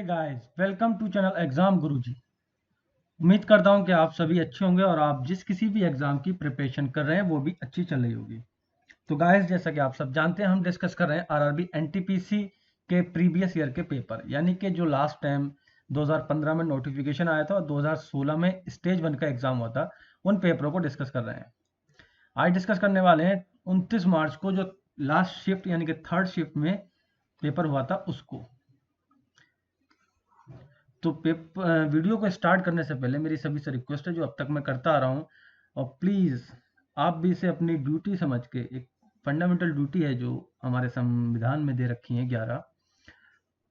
Guys, welcome to channel exam Guruji. उम्मीद करता हूं कि आप सभी अच्छे होंगे और आप जिस किसी भी एग्जाम की प्रिपरेशन कर रहे हैं वो भी अच्छी चल रही होगी। तो गाइस, जैसा कि आप सब जानते हैं, हम डिस्कस कर रहे हैं आरआरबी एनटीपीसी के प्रीवियस ईयर के पेपर, यानी कि जो लास्ट टाइम 2015 में नोटिफिकेशन आया था और 2016 में स्टेज 1 का एग्जाम हुआ था, उन पेपरों को डिस्कस कर रहे हैं। आज डिस्कस करने वाले हैं 29 मार्च को जो लास्ट शिफ्ट यानी कि थर्ड शिफ्ट में पेपर हुआ था उसको। तो वीडियो को स्टार्ट करने से पहले मेरी सभी से रिक्वेस्ट है जो अब तक मैं करता आ रहा हूँ, और प्लीज़ आप भी इसे अपनी ड्यूटी समझ के, एक फंडामेंटल ड्यूटी है जो हमारे संविधान में दे रखी है 11,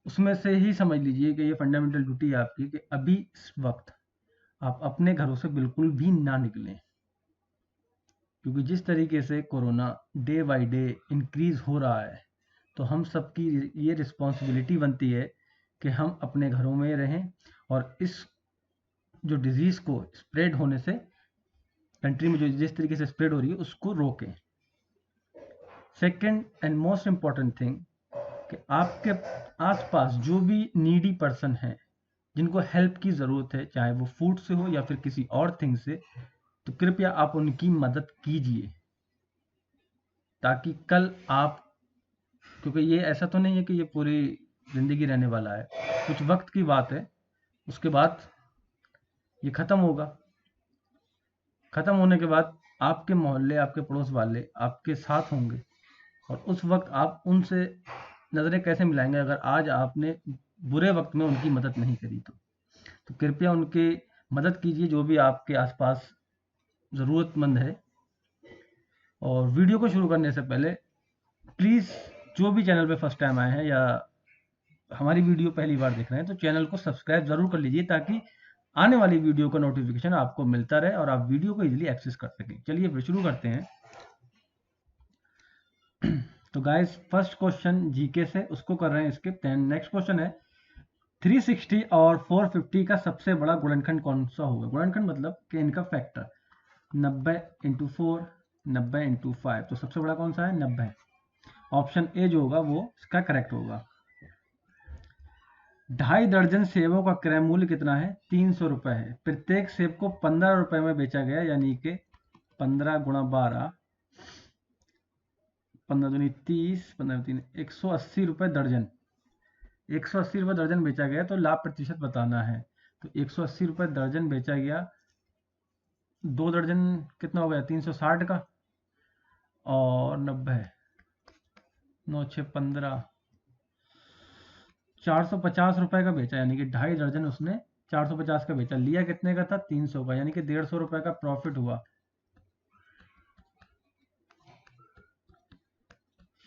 उसमें से ही समझ लीजिए कि ये फंडामेंटल ड्यूटी है आपकी कि अभी इस वक्त आप अपने घरों से बिल्कुल भी ना निकलें, क्योंकि जिस तरीके से corona day by day increase हो रहा है, तो हम सबकी ये रिस्पॉन्सिबिलिटी बनती है कि हम अपने घरों में रहें और इस जो डिजीज़ को स्प्रेड होने से, कंट्री में जो जिस तरीके से स्प्रेड हो रही है उसको रोकें। Second and most important thing कि आपके आसपास जो भी नीडी पर्सन है, जिनको हेल्प की ज़रूरत है, चाहे वो फूड से हो या फिर किसी और थिंग से, तो कृपया आप उनकी मदद कीजिए, ताकि कल आप, क्योंकि ये ऐसा तो नहीं है कि ये पूरी ज़िंदगी रहने वाला है, कुछ वक्त की बात है, उसके बाद ये ख़त्म होगा। ख़त्म होने के बाद आपके मोहल्ले, आपके पड़ोस वाले आपके साथ होंगे, और उस वक्त आप उनसे नज़रें कैसे मिलाएंगे अगर आज आपने बुरे वक्त में उनकी मदद नहीं करी? तो कृपया उनकी मदद कीजिए जो भी आपके आसपास ज़रूरतमंद है। और वीडियो को शुरू करने से पहले प्लीज़, जो भी चैनल पे फर्स्ट टाइम आए हैं या हमारी वीडियो पहली बार देख रहे हैं, तो चैनल को सब्सक्राइब ज़रूर कर लीजिए, ताकि आने वाली वीडियो का नोटिफिकेशन आपको मिलता रहे और आप वीडियो को इजीली एक्सेस कर सकें। चलिए फिर शुरू करते हैं। तो गाइस, फर्स्ट क्वेश्चन जीके से, उसको कर रहे हैं स्किप। नेक्स्ट क्वेश्चन है 360 और 450 का सबसे बड़ा गुणनखंड कौन सा होगा? गुणनखंड मतलब कि इनका फैक्टर 90 इंटू 4, 90 इंटू 5, तो सबसे बड़ा कौन सा है? 90। ऑप्शन ए जो होगा वो इसका करेक्ट होगा। 2.5 दर्जन सेबों का क्रय मूल्य कितना है? 300 रुपये है। प्रत्येक सेब को 15 रुपये में बेचा गया, यानी कि 15 गुणा 12, 15 दूनी 30, 15 3 180 रुपये दर्जन। 180 रुपये दर्जन बेचा गया, तो लाभ प्रतिशत बताना है। तो 180 रुपये दर्जन बेचा गया, 2 दर्जन कितना हो गया? 360 का, और 90, 9 6 15, 450 रुपये का बेचा, यानी कि 2.5 दर्जन उसने 450 का बेचा। लिया कितने का था? 300 का, यानी कि 150 रुपये का प्रॉफिट हुआ।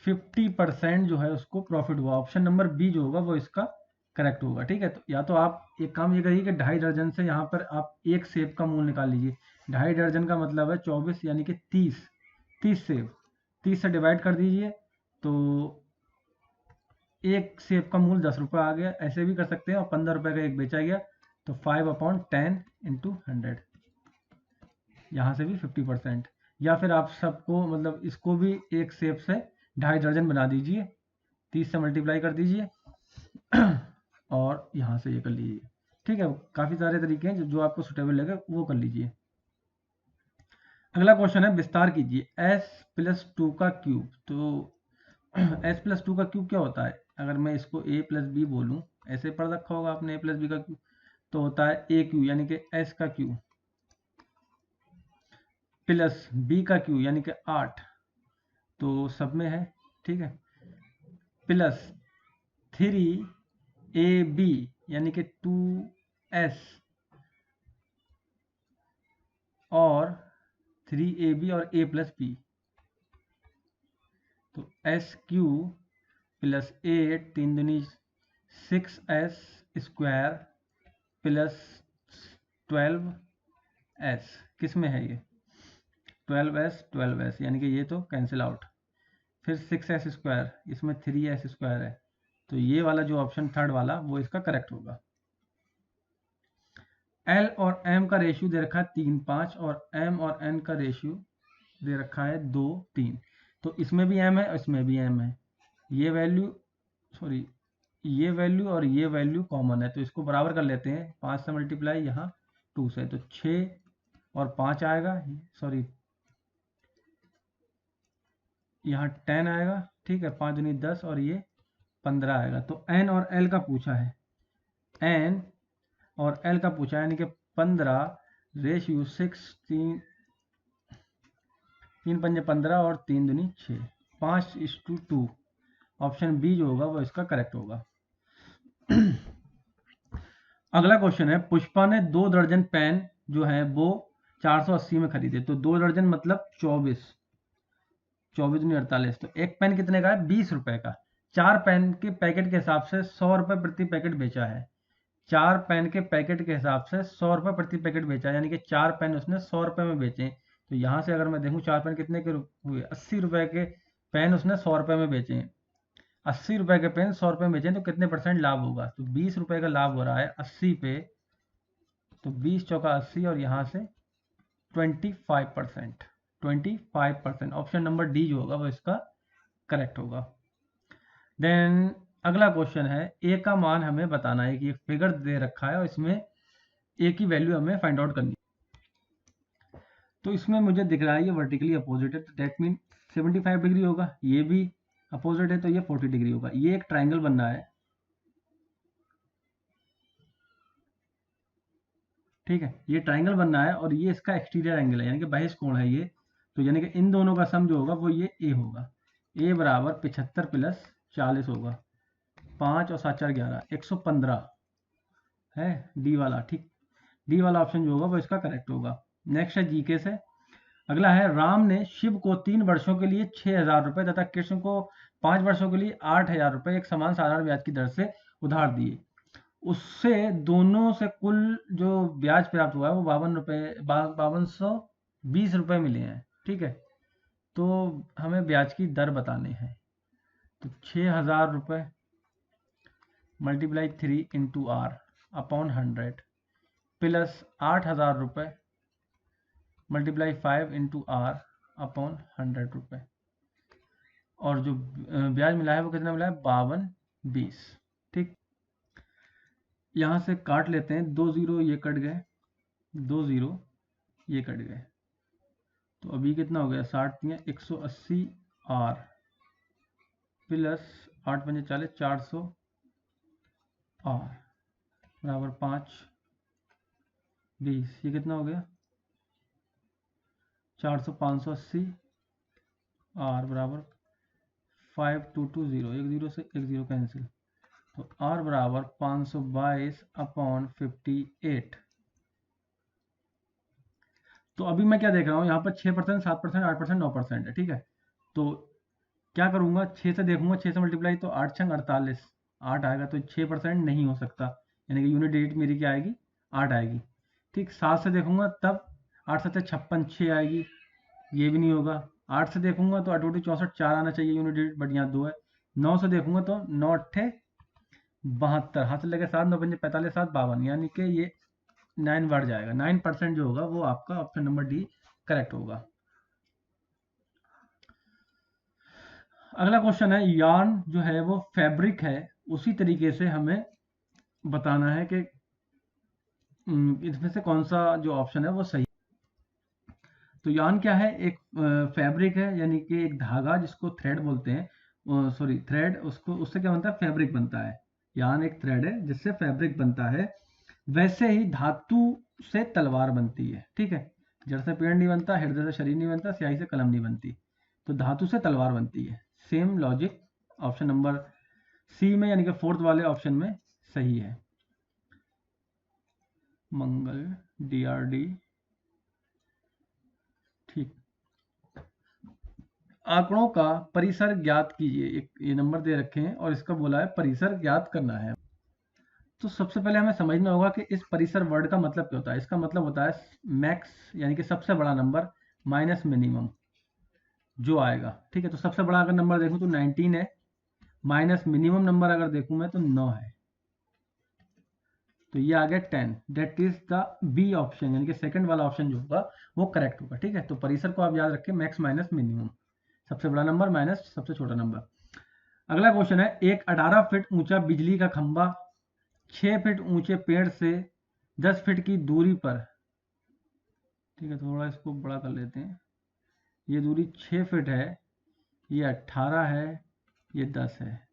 50% जो है उसको प्रॉफिट हुआ। ऑप्शन नंबर बी जो होगा वो इसका करेक्ट होगा। ठीक है, तो या तो आप एक काम ये करिए कि 2.5 दर्जन से यहाँ पर आप एक सेब का मूल्य निकाल लीजिए। 2.5 दर्जन का मतलब है 24, यानी कि 30 सेब, 30 से डिवाइड कर दीजिए, तो एक सेब का मूल्य 10 रुपये आ गया। ऐसे भी कर सकते हैं, और 15 रुपये का एक बेचा गया, तो 5/10 इंटू 100, यहाँ से भी 50%। या फिर आप सबको, मतलब इसको भी एक सेब से 2.5 दर्जन बना दीजिए, 30 से मल्टीप्लाई कर दीजिए और यहाँ से ये कर लीजिए। ठीक है, काफ़ी सारे तरीके हैं, जो आपको सुटेबल लगे वो कर लीजिए। अगला क्वेश्चन है, विस्तार कीजिए। s+2 का क्यूब। तो s+2 का क्यूब क्या होता है? अगर मैं इसको a+b बोलूँ, ऐसे पढ़ रखा होगा आपने a+b का क्यूब, तो होता है a क्यू, यानी कि s का क्यूब, प्लस b का क्यूब, यानी कि 8, तो सब में है। ठीक है, प्लस 3ab, यानी कि 2s, और 3ab और a+b, तो s³ प्लस 8, 3 दूनी 6s स्क्वायर प्लस 12s, किस में है ये? 12s, यानी कि ये तो कैंसिल आउट। फिर 6s स्क्वायर, इसमें 3s स्क्वायर है, तो ये वाला जो ऑप्शन थर्ड वाला वो इसका करेक्ट होगा। L और M का रेशियो दे रखा है 3:5, और M और N का रेशियो दे रखा है 2:3, तो इसमें भी M है और इसमें भी M है। ये वैल्यू, सॉरी, ये वैल्यू और ये वैल्यू कॉमन है, तो इसको बराबर कर लेते हैं। 5 से मल्टीप्लाई यहाँ 2 से, तो 6 और 5 आएगा, सॉरी यहाँ 10 आएगा, ठीक है। 5 दूनी 10 और ये 15 आएगा। तो एन और एल का पूछा है, एन और एल का पूछा है, यानी कि 15 रेशियो 6, 3 पंजे 15 और 3 दूनी 6, 5:2। ऑप्शन बी जो होगा वो इसका करेक्ट होगा। अगला क्वेश्चन है, पुष्पा ने 2 दर्जन पेन जो है वो 480 में खरीदे। तो 2 दर्जन मतलब 24, 24 दूनी 48। तो एक पेन कितने का है? 20 रुपए का। 4 पेन के पैकेट के हिसाब से 100 रुपए प्रति पैकेट बेचा है। 4 पेन के पैकेट के हिसाब से 100 रुपए प्रति पैकेट बेचा है, यानी कि 4 पेन उसने 100 रुपए में बेचे। तो यहाँ से अगर मैं देखूँ 4 पेन कितने के हुए, 80 रुपए के पेन उसने 100 रुपए में बेचे हैं। 80 रुपए के पेन 100 रुपए में बेचे, तो कितने परसेंट लाभ होगा? तो 20 रुपए का लाभ हो रहा है 80 पे, तो 20 चौका 80 और यहाँ से 25%, 25%। ऑप्शन नंबर डी जो होगा वो इसका करेक्ट होगा। देन अगला क्वेश्चन है, ए का मान हमें बताना है कि एक फिगर दे रखा है और इसमें ए की वैल्यू हमें फाइंड आउट करनी है। तो इसमें मुझे दिख रहा है ये वर्टिकली अपोजिट है, तो दैट मीन 75 डिग्री होगा। ये भी अपोजिट है तो ये 40 डिग्री होगा। ये एक ट्राइंगल बन रहा है, ठीक है। ये ट्राइंगल बन रहा है और ये इसका एक्सटीरियर एंगल है, यानी कि बहिष्ठ कोण है ये। तो यानी कि इन दोनों का सम जो होगा वो ये ए होगा। ए बराबर 75 प्लस 40 होगा, 5 और 7 4 11, 115 है डी वाला, ठीक। डी वाला ऑप्शन जो होगा वो इसका करेक्ट होगा। नेक्स्ट है जीके से। अगला है, राम ने शिव को 3 वर्षों के लिए 6,000 रुपए तथा कृष्ण को 5 वर्षों के लिए 8,000 रुपए एक समान साधारण ब्याज की दर से उधार दिए। उससे दोनों से कुल जो ब्याज प्राप्त हुआ है वो 5220 रुपए मिले हैं, ठीक है। तो हमें ब्याज की दर बताने हैं। तो 6,000 रुपए multiply 3 into R upon 100 plus 8,000 रुपए मल्टीप्लाई 5 इंटू आर अपॉन 100 रुपए, और जो ब्याज मिला है वो कितना मिला है? 5220, ठीक। यहाँ से काट लेते हैं, 2 0 ये कट गए, 2 0 ये कट गए। तो अभी कितना हो गया? 60 180 आर प्लस 8 पंजे 40, 400 आर बराबर 5 20। ये कितना हो गया? 400 580 आर बराबर 5220, एक जीरो से एक जीरो कैंसिल। तो आर बराबर 522 अपॉन 58। तो अभी मैं क्या देख रहा हूँ यहाँ पर 6%, 7%, 8%, 9% है, ठीक है। तो क्या करूँगा, 6 से देखूंगा, 6 से मल्टीप्लाई तो 8 छंग 48, 8 आएगा। तो 6% नहीं हो सकता, यानी कि यूनिट डिजिट मेरी क्या आएगी? 8 आएगी, ठीक। 7 से देखूंगा तब 8 7 56, 6 आएगी, ये भी नहीं होगा। 8 से देखूंगा तो 8 64, 4 आना चाहिए यूनिट डिजिट, बट यहाँ 2 है। 9 से देखूंगा तो 9 8 72, हाथ से लेके 7, 9 पंजे 45, 7 52, यानी कि ये 9 बढ़ जाएगा। 9% जो होगा वो आपका ऑप्शन नंबर डी करेक्ट होगा। अगला क्वेश्चन है, यार्न जो है वो फैब्रिक है, उसी तरीके से हमें बताना है कि इसमें से कौन सा जो ऑप्शन है वो सही। तो यार्न क्या है? एक फैब्रिक है, यानी कि एक धागा जिसको थ्रेड बोलते हैं, सॉरी थ्रेड, उसको उससे क्या बनता है? फैब्रिक बनता है। यार्न एक थ्रेड है जिससे फैब्रिक बनता है। वैसे ही धातु से तलवार बनती है, ठीक है। जड़ से पेड़ नहीं बनता, हृदय से शरीर नहीं बनता, स्याही से कलम नहीं बनती। तो धातु से तलवार बनती है। Same logic option number C में, यानी कि फोर्थ वाले ऑप्शन में सही है। मंगल DRD, ठीक। आंकड़ों का परिसर ज्ञात कीजिए। एक ये नंबर दे रखे हैं और इसका बोला है परिसर ज्ञात करना है। तो सबसे पहले हमें समझना होगा कि इस परिसर वर्ड का मतलब क्या होता है। इसका मतलब होता है मैक्स, यानी कि सबसे बड़ा नंबर, माइनस मिनिमम जो आएगा, ठीक है। तो सबसे बड़ा अगर नंबर देखूं तो 19 है, माइनस मिनिमम नंबर अगर देखूं मैं तो 9 है, तो ये आ गया 10। That is the B option, यानी कि सेकंड वाला ऑप्शन जो होगा वो करेक्ट होगा, ठीक है। तो परिसर को आप याद रखें, मैक्स माइनस मिनिमम, सबसे बड़ा नंबर माइनस सबसे छोटा नंबर। अगला क्वेश्चन है, एक 18 फीट ऊंचा बिजली का खंभा 6 फीट ऊंचे पेड़ से 10 फीट की दूरी पर, ठीक है थोड़ा इसको बड़ा कर लेते हैं, ये दूरी 6 फीट है, ये 18 है, ये 10 है।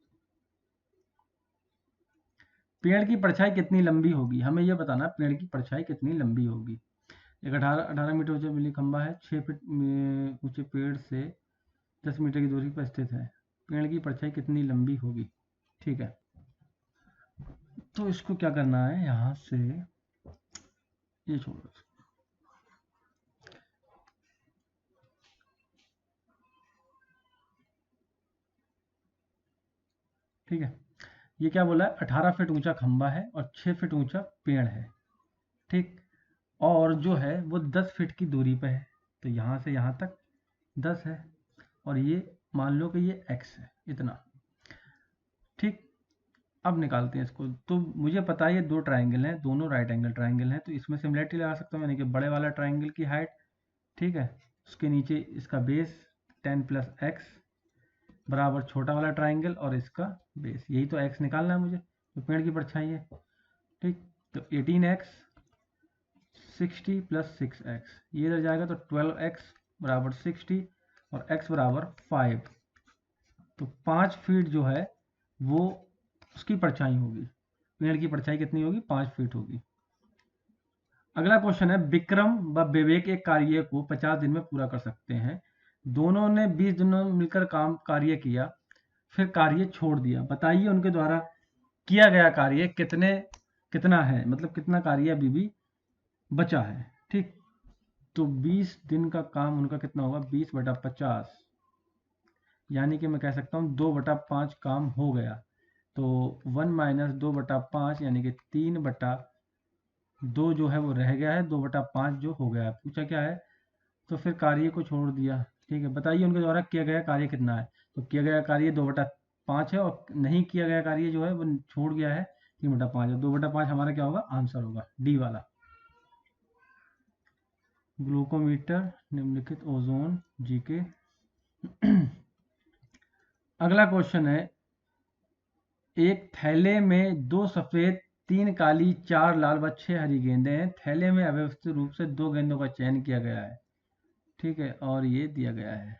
पेड़ की परछाई कितनी लंबी होगी, हमें यह बताना पेड़ की परछाई कितनी लंबी होगी। एक 18 मीटर ऊंचा बिजली खंभा है, 6 फीट ऊंचे पेड़ से 10 मीटर की दूरी पर स्थित है, पेड़ की परछाई कितनी लंबी होगी। ठीक है, तो इसको क्या करना है, यहां से ये छोड़ो, ठीक है। ये क्या बोला है, 18 फीट ऊंचा खंभा है और 6 फीट ऊंचा पेड़ है, ठीक, और जो है वो 10 फीट की दूरी पे है, तो यहाँ से यहाँ तक 10 है, और ये मान लो कि ये x है इतना, ठीक। अब निकालते हैं इसको, तो मुझे पता है ये दो ट्राइंगल हैं, दोनों राइट एंगल ट्राइंगल हैं, तो इसमें सिमिलरिटी लगा सकता हूँ, यानी कि बड़े वाला ट्राइंगल की हाइट, ठीक है, उसके नीचे इसका बेस 10 प्लस एक्स बराबर छोटा वाला ट्राइंगल और इसका बेस, यही तो x निकालना है मुझे, तो पेड़ की परछाई है, ठीक। तो 18x 60 प्लस 6x, ये इधर जाएगा तो 12x बराबर 60 और x बराबर 5, तो 5 फीट जो है वो उसकी परछाई होगी, पेड़ की परछाई कितनी होगी, 5 फीट होगी। अगला क्वेश्चन है, विक्रम व विवेक एक कार्य को 50 दिन में पूरा कर सकते हैं, दोनों ने 20 दिनों में मिलकर कार्य किया, फिर कार्य छोड़ दिया, बताइए उनके द्वारा किया गया कार्य कितना है, मतलब कितना कार्य अभी भी बचा है, ठीक। तो 20 दिन का काम उनका कितना होगा, 20/50, यानी कि मैं कह सकता हूँ 2/5 काम हो गया, तो 1 माइनस 2/5 यानी कि 3/2 जो है वो रह गया है, 2/5 जो हो गया है, पूछा क्या है, तो फिर कार्य को छोड़ दिया, ठीक है। बताइए उनके द्वारा किया गया कार्य कितना है, तो किया गया कार्य 2/5 है, और नहीं किया गया कार्य जो है वो छोड़ गया है 3/5 है, 2/5 हमारा क्या होगा, आंसर होगा डी वाला। ग्लूकोमीटर, निम्नलिखित ओजोन जीके। अगला क्वेश्चन है, एक थैले में 2 सफेद 3 काली 4 लाल व 6 हरी गेंदें हैं, थैले में अव्यवस्थित रूप से 2 गेंदों का चयन किया गया है, ठीक है, और ये दिया गया है,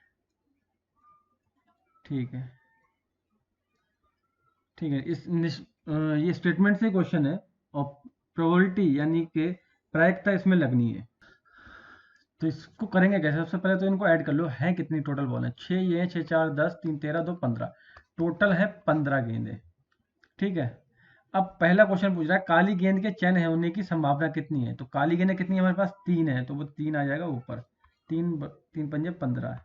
ठीक है, ठीक है। ये स्टेटमेंट से क्वेश्चन है, और प्रोबेबिलिटी यानी कि प्रायिकता इसमें लगनी है, तो इसको करेंगे कैसे, सबसे पहले तो इनको ऐड कर लो, है कितनी टोटल बॉल है, 6 ये 6 4 10 3 13 2 15, टोटल है 15 गेंदें, ठीक है। अब पहला क्वेश्चन पूछ रहा है काली गेंद के चयन होने की संभावना कितनी है, तो काली गेंदें कितनी है हमारे पास, 3 है, तो वो 3 आ जाएगा ऊपर, 3 3 पंजे 15,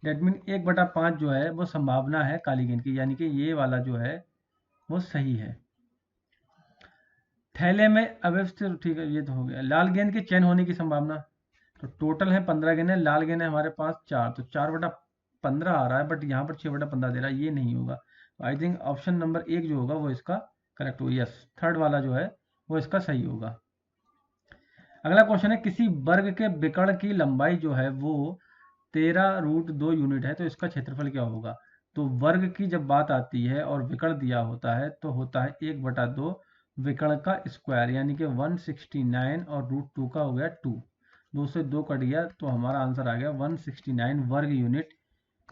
डेट मीन 1/5 जो है वो संभावना है काली गेंद की, यानी कि ये वाला जो है वो सही है। थैले में अव्यवस्थित, ठीक है, ये तो हो गया। लाल गेंद के चयन होने की संभावना, तो टोटल है 15 गेंदें, लाल गेंदें हमारे पास 4, तो 4/15 आ रहा है, बट यहाँ पर 6/15 दे रहा है, ये नहीं होगा, आई थिंक ऑप्शन नंबर 1 जो होगा वो इसका करेक्ट होगा, यस, थर्ड वाला जो है वो इसका सही होगा। अगला क्वेश्चन है, किसी वर्ग के विकर्ण की लंबाई जो है वो 13√2 यूनिट है, तो इसका क्षेत्रफल क्या होगा, तो वर्ग की जब बात आती है और विकर्ण दिया होता है तो होता है 1/2 विकर्ण का स्क्वायर, यानी कि 169 और √2 का हो गया 2, 2 से 2 कट गया, तो हमारा आंसर आ गया 169 वर्ग यूनिट,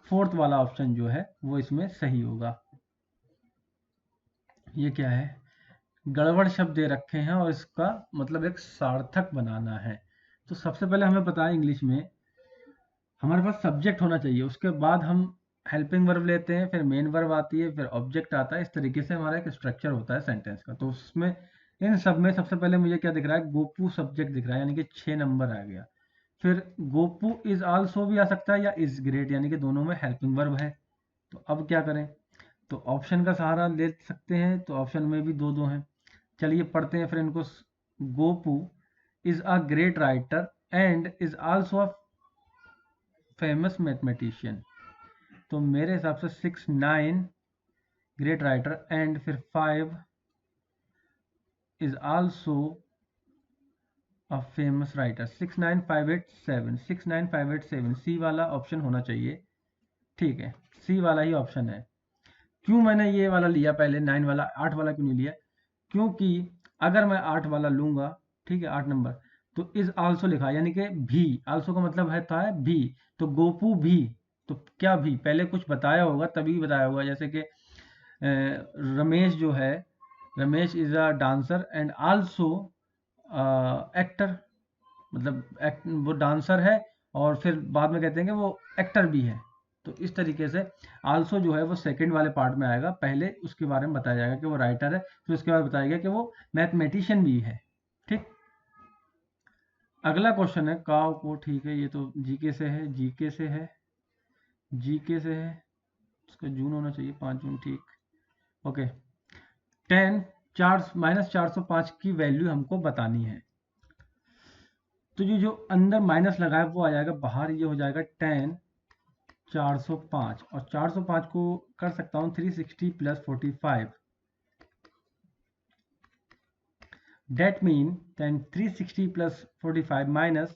फोर्थ वाला ऑप्शन जो है वो इसमें सही होगा। ये क्या है, गड़बड़ शब्द दे रखे हैं और इसका मतलब एक सार्थक बनाना है, तो सबसे पहले हमें पता है इंग्लिश में हमारे पास सब्जेक्ट होना चाहिए, उसके बाद हम हेल्पिंग वर्ब लेते हैं, फिर मेन वर्ब आती है, फिर ऑब्जेक्ट आता है, इस तरीके से हमारा एक स्ट्रक्चर होता है सेंटेंस का। तो उसमें इन सब में सबसे पहले मुझे क्या दिख रहा है, गोपू सब्जेक्ट दिख रहा है, यानी कि 6 नंबर आ गया। फिर गोपू इज आल्सो भी आ सकता है, या इज ग्रेट, यानी कि दोनों में हेल्पिंग वर्ब है। तो अब क्या करें, तो ऑप्शन का सहारा ले सकते हैं, तो ऑप्शन में भी दो हैं, चलिए पढ़ते हैं फिर इनको। Gopu is a great writer and is also a famous mathematician, तो मेरे हिसाब से 6 9 ग्रेट राइटर एंड फिर 5 is also a famous writer, 6 9 5 8 7, 6 9 5 8 7, सी वाला ऑप्शन होना चाहिए, ठीक है, सी वाला ही ऑप्शन है। क्यों मैंने ये वाला लिया पहले 9 वाला, 8 वाला क्यों नहीं लिया? क्योंकि अगर मैं 8 वाला लूंगा, ठीक है, 8 नंबर, तो इस आल्सो लिखा यानी कि भी, आल्सो का मतलब है था भी, तो गोपू भी, तो क्या भी पहले कुछ बताया होगा तभी बताया होगा, जैसे कि रमेश जो है, Ramesh is a dancer and also actor, मतलब वो डांसर है और फिर बाद में कहते हैं कि वो एक्टर भी है। तो इस तरीके से आल्सो जो है वो सेकंड वाले पार्ट में आएगा, पहले उसके बारे में बताया जाएगा कि वो राइटर है, फिर उसके बाद बताया गया कि वो मैथमेटिशियन भी है। ठीक, अगला क्वेश्चन है काव को, ठीक है, ये तो जीके से है, जीके से है, जीके से है, इसका जून होना चाहिए 5 जून, ठीक, ओके। 10 -405 की वैल्यू हमको बतानी है, तो जो अंदर माइनस लगा है वो आ जाएगा बाहर, ये हो जाएगा 10 405, और 405 को कर सकता हूँ 360 + 45, डेट मीन 360 + 45 माइनस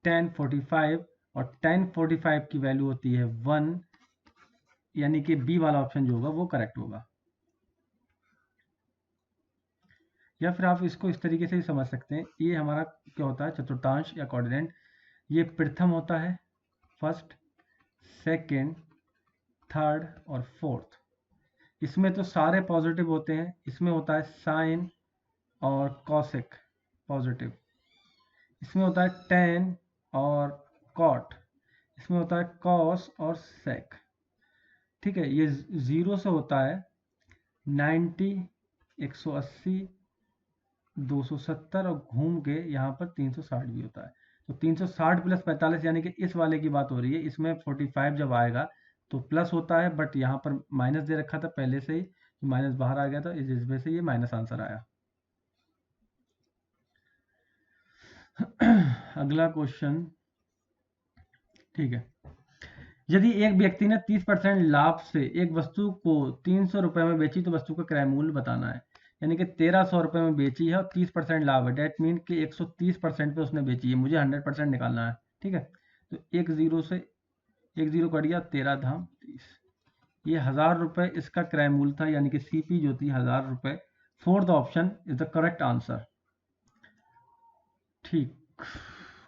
1045, और 1045 की वैल्यू होती है 1, यानी कि बी वाला ऑप्शन जो होगा वो करेक्ट होगा। या फिर आप इसको इस तरीके से ही समझ सकते हैं, ये हमारा क्या होता है, चतुर्थांश या कोऑर्डिनेट, ये प्रथम होता है, फर्स्ट, सेकंड, थर्ड और फोर्थ। इसमें तो सारे पॉजिटिव होते हैं, इसमें होता है साइन और कॉसेक पॉजिटिव, इसमें होता है टेन और कॉट, इसमें होता है कॉस और सेक, ठीक है। ये 0 से होता है 90, 180, 270 और घूम के यहाँ पर 360 भी होता है। तो 360 + 45 यानी कि इस वाले की बात हो रही है, इसमें 45 जब आएगा तो प्लस होता है, बट यहाँ पर माइनस दे रखा था पहले से ही, तो माइनस बाहर आ गया था, इस वजह से ये माइनस आंसर आया। अगला क्वेश्चन, ठीक है, यदि एक व्यक्ति ने 30% लाभ से एक वस्तु को 300 रुपए में बेची तो वस्तु का क्रय मूल्य बताना है, यानी कि 1300 रुपए में बेची है और 30% लाभ है, डेट मीन कि 130% पे उसने बेची है, मुझे 100% निकालना है, ठीक है। तो एक जीरो से एक जीरो कट गया, 13 धाम 30, ये 1000 रुपए इसका क्रय मूल्य था, यानी कि सीपी जो थी 1000 रुपए। Fourth option is the correct answer. ठीक,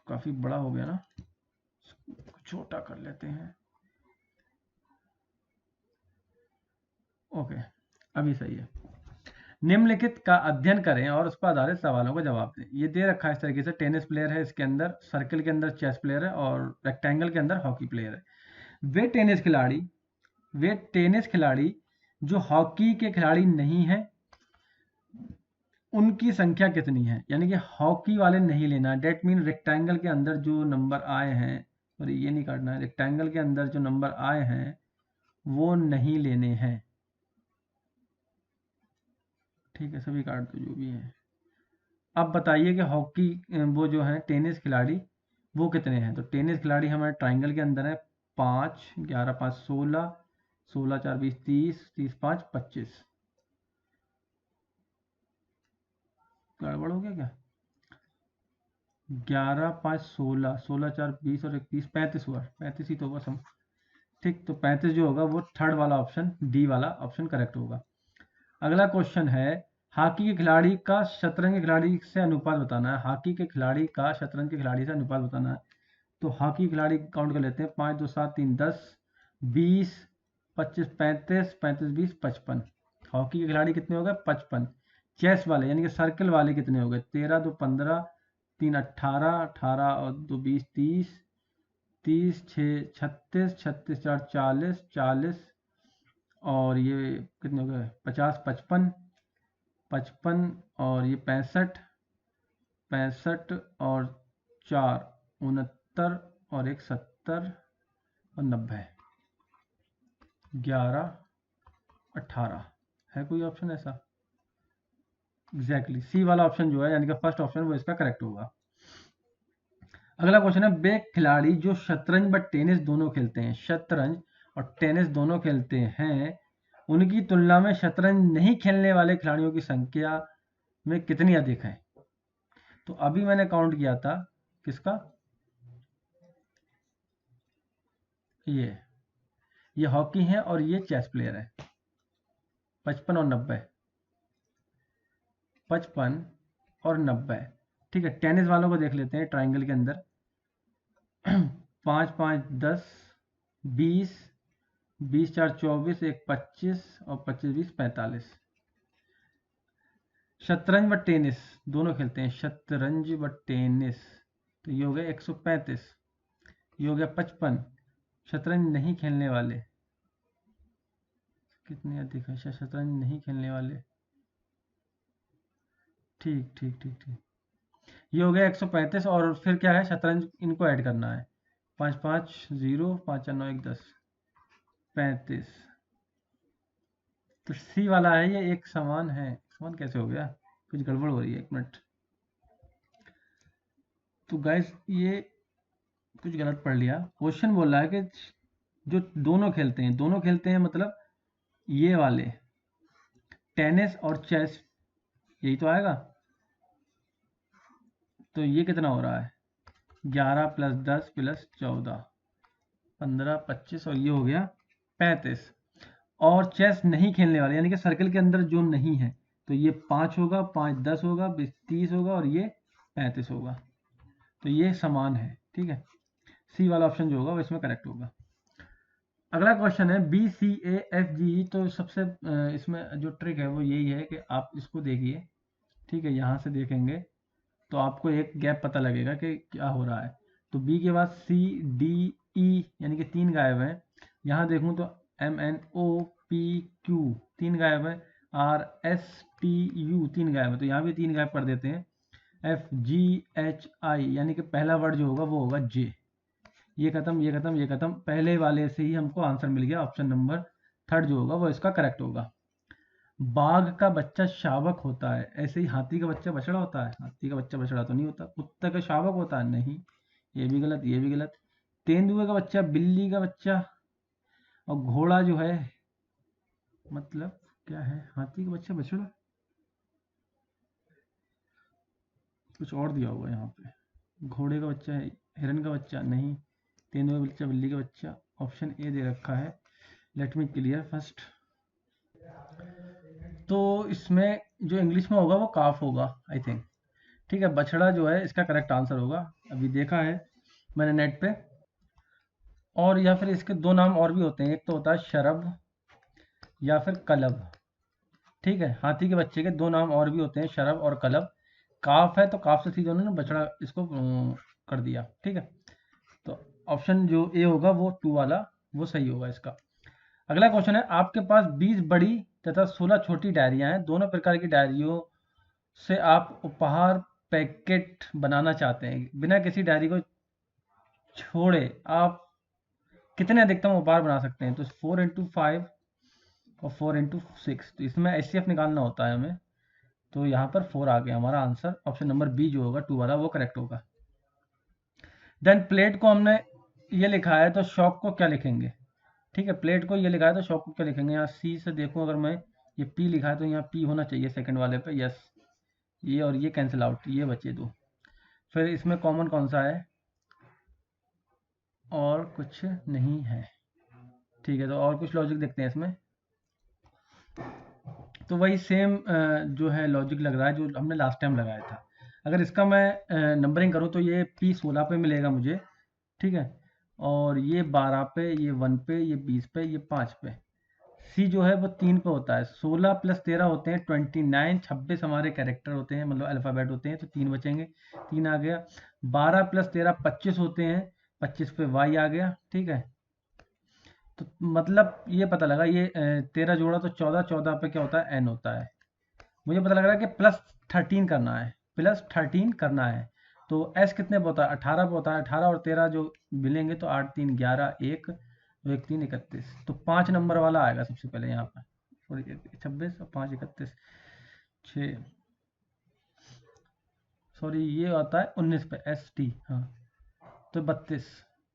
काफी बड़ा हो गया ना, छोटा कर लेते हैं, ओके, अभी सही है। निम्नलिखित का अध्ययन करें और उस पर आधारित सवालों का जवाब दें। ये दे रखा है इस तरीके से, टेनिस प्लेयर है, इसके अंदर सर्कल के अंदर चेस प्लेयर है और रेक्टेंगल के अंदर हॉकी प्लेयर है। वे टेनिस खिलाड़ी जो हॉकी के खिलाड़ी नहीं है उनकी संख्या कितनी है, यानी कि हॉकी वाले नहीं लेना, डेट मीन रेक्टेंगल के अंदर जो नंबर आए हैं, और ये नहीं काटना है, रेक्टेंगल के अंदर जो नंबर आए हैं वो नहीं लेने हैं, ठीक है, सभी काट दो जो भी है। अब बताइए कि हॉकी वो जो है टेनिस खिलाड़ी वो कितने हैं, तो टेनिस खिलाड़ी हमारे ट्राइंगल के अंदर है 5, 11 5 16, 16 4 20 30, 30 5 25, गड़बड़ हो गया क्या, 11 5 16, 16 4 20 और 31, 35 हुआ, 35 ही तो होगा सम, ठीक, तो 35 जो होगा वो थर्ड वाला ऑप्शन, डी वाला ऑप्शन करेक्ट होगा। अगला क्वेश्चन है, हॉकी के खिलाड़ी का शतरंज के खिलाड़ी से अनुपात बताना है, हॉकी के खिलाड़ी का शतरंज के खिलाड़ी से अनुपात बताना है। तो हॉकी खिलाड़ी काउंट कर लेते हैं, 5 2 7 3 10 20 25 35 35 20 55, हॉकी के खिलाड़ी कितने हो गए 55। चेस वाले यानी कि सर्कल वाले कितने हो गए, 13 2 15 3 18 18 और 2 20 30 30 6 36 36 4 40 40, और ये कितने हो गए 50 55 55, और ये 65 65 और 4 69 और 1 70 और 90, 11 18, है कोई ऑप्शन ऐसा? एग्जैक्टली सी वाला ऑप्शन जो है, यानी कि फर्स्ट ऑप्शन, वो इसका करेक्ट होगा। अगला क्वेश्चन है, वे खिलाड़ी जो शतरंज व टेनिस दोनों खेलते हैं, शतरंज और टेनिस दोनों खेलते हैं, उनकी तुलना में शतरंज नहीं खेलने वाले खिलाड़ियों की संख्या में कितनी अधिक है। तो अभी मैंने काउंट किया था किसका, ये हॉकी है और ये चेस प्लेयर है, 55 और 90, 55 और 90। ठीक है, टेनिस वालों को देख लेते हैं ट्राइंगल के अंदर। 5 5 10 20, 20 4 24, 1 25 और 25 20 45। शतरंज व टेनिस दोनों खेलते हैं, शतरंज व टेनिस, तो ये हो गया 135, ये हो गया 55। शतरंज नहीं खेलने वाले कितने अधिक है, शतरंज नहीं खेलने वाले, ठीक ठीक ठीक ठीक, ये हो गया 135। और फिर क्या है, शतरंज इनको ऐड करना है, 5 5 0, 5 4 9 1 10, 35। तो सी वाला है ये एक समान है, समान कैसे हो गया, कुछ गड़बड़ हो रही है, एक मिनट। तो गाइस ये कुछ गलत पढ़ लिया, क्वेश्चन बोल रहा है कि जो दोनों खेलते हैं, दोनों खेलते हैं मतलब ये वाले टेनिस और चेस, यही तो आएगा। तो ये कितना हो रहा है, 11 + 10 + 14, 15 25 और ये हो गया 35। और चेस नहीं खेलने वाले यानी कि सर्कल के अंदर जो नहीं है, तो ये 5 होगा, 5 10 होगा, 20 30 होगा और ये 35 होगा। तो ये समान है, ठीक है। सी वाला ऑप्शन जो होगा वो इसमें करेक्ट होगा। अगला क्वेश्चन है BCAFG। तो सबसे इसमें जो ट्रिक है वो यही है कि आप इसको देखिए, ठीक है, यहाँ से देखेंगे तो आपको एक गैप पता लगेगा कि क्या हो रहा है। तो बी के बाद CDE यानी कि 3 गायब हैं, यहाँ देखूँ तो MNOPQ 3 गायब है, RSTU 3 गायब है, तो यहाँ भी 3 गायब कर देते हैं। FGHI यानी कि पहला वर्ड जो होगा वो होगा J। ये खत्म, ये खत्म, ये खत्म, पहले वाले से ही हमको आंसर मिल गया, ऑप्शन नंबर 3 जो होगा वो इसका करेक्ट होगा। बाघ का बच्चा शावक होता है, ऐसे ही हाथी का बच्चा बछड़ा होता है, हाथी का बच्चा बछड़ा तो नहीं होता। कुत्ते का शावक होता है, नहीं, ये भी गलत, ये भी गलत। तेंदुए का बच्चा, बिल्ली का बच्चा, और घोड़ा जो है मतलब क्या है, हाथी का बच्चा बछड़ा, कुछ और दिया हुआ है यहाँ पे। घोड़े का बच्चा है, हिरन का बच्चा नहीं, तेंदुए का बच्चा, बिल्ली का बच्चा, ऑप्शन ए दे रखा है। Let me clear first. तो इसमें जो इंग्लिश में होगा वो काफ होगा आई थिंक, ठीक है। बछड़ा जो है इसका करेक्ट आंसर होगा, अभी देखा है मैंने नेट पे। और या फिर इसके दो नाम और भी होते हैं, एक तो होता है शरभ या फिर कलब, ठीक है। हाथी के बच्चे के दो नाम और भी होते हैं, शरभ और कलब। काफ है तो काफ से सीधे उन्होंने बछड़ा इसको कर दिया, ठीक है। तो ऑप्शन जो ए होगा वो 2 वाला वो सही होगा इसका। अगला क्वेश्चन है, आपके पास 20 बड़ी तथा 16 छोटी डायरियां हैं, दोनों प्रकार की डायरियों से आप उपहार पैकेट बनाना चाहते हैं, बिना किसी डायरी को छोड़े आप कितने अधिकतम उपहार बना सकते हैं। तो 4x5 और 4x6, तो इसमें HCF निकालना होता है हमें, तो यहाँ पर 4 आ गया हमारा आंसर, ऑप्शन नंबर बी जो होगा 2 वाला वो करेक्ट होगा। देन प्लेट को हमने ये लिखा है तो शॉक को क्या लिखेंगे, ठीक है। प्लेट को ये लिखा है तो शॉक को क्या लिखेंगे, यहाँ सी से देखूं अगर मैं, ये पी लिखा है तो यहाँ पी होना चाहिए सेकंड वाले पे, यस। ये और ये कैंसिल आउट, ये बचे 2। फिर इसमें कॉमन कौन सा है, और कुछ नहीं है, ठीक है। तो और कुछ लॉजिक देखते हैं इसमें, तो वही सेम जो है लॉजिक लग रहा है जो हमने लास्ट टाइम लगाया था। अगर इसका मैं नंबरिंग करूँ तो ये P 16 पे मिलेगा मुझे, ठीक है। और ये 12 पे, ये 1 पे, ये 20 पे, ये 5 पे। सी जो है वो 3 पे होता है, 16 + 13 होते हैं 29, 26 हमारे कैरेक्टर होते हैं मतलब अल्फ़ाबेट होते हैं, तो 3 बचेंगे, 3 आ गया। 12 + 13 25 होते हैं, 25 पे वाई आ गया, ठीक है। तो मतलब ये पता लगा, ये 13 जोड़ा तो 14, 14 पे क्या होता है, एन होता है। मुझे पता लग रहा है कि +13 करना है, +13 करना है। तो एस कितने पे होता है, 18 पे होता है, 18 और 13 जो मिलेंगे तो 8 3 11, 1 1 3 31, तो 5 नंबर वाला आएगा सबसे पहले यहाँ पर, सॉरी 26 और 5 31 6, सॉरी ये आता है 19 पे ST, हाँ तो 32,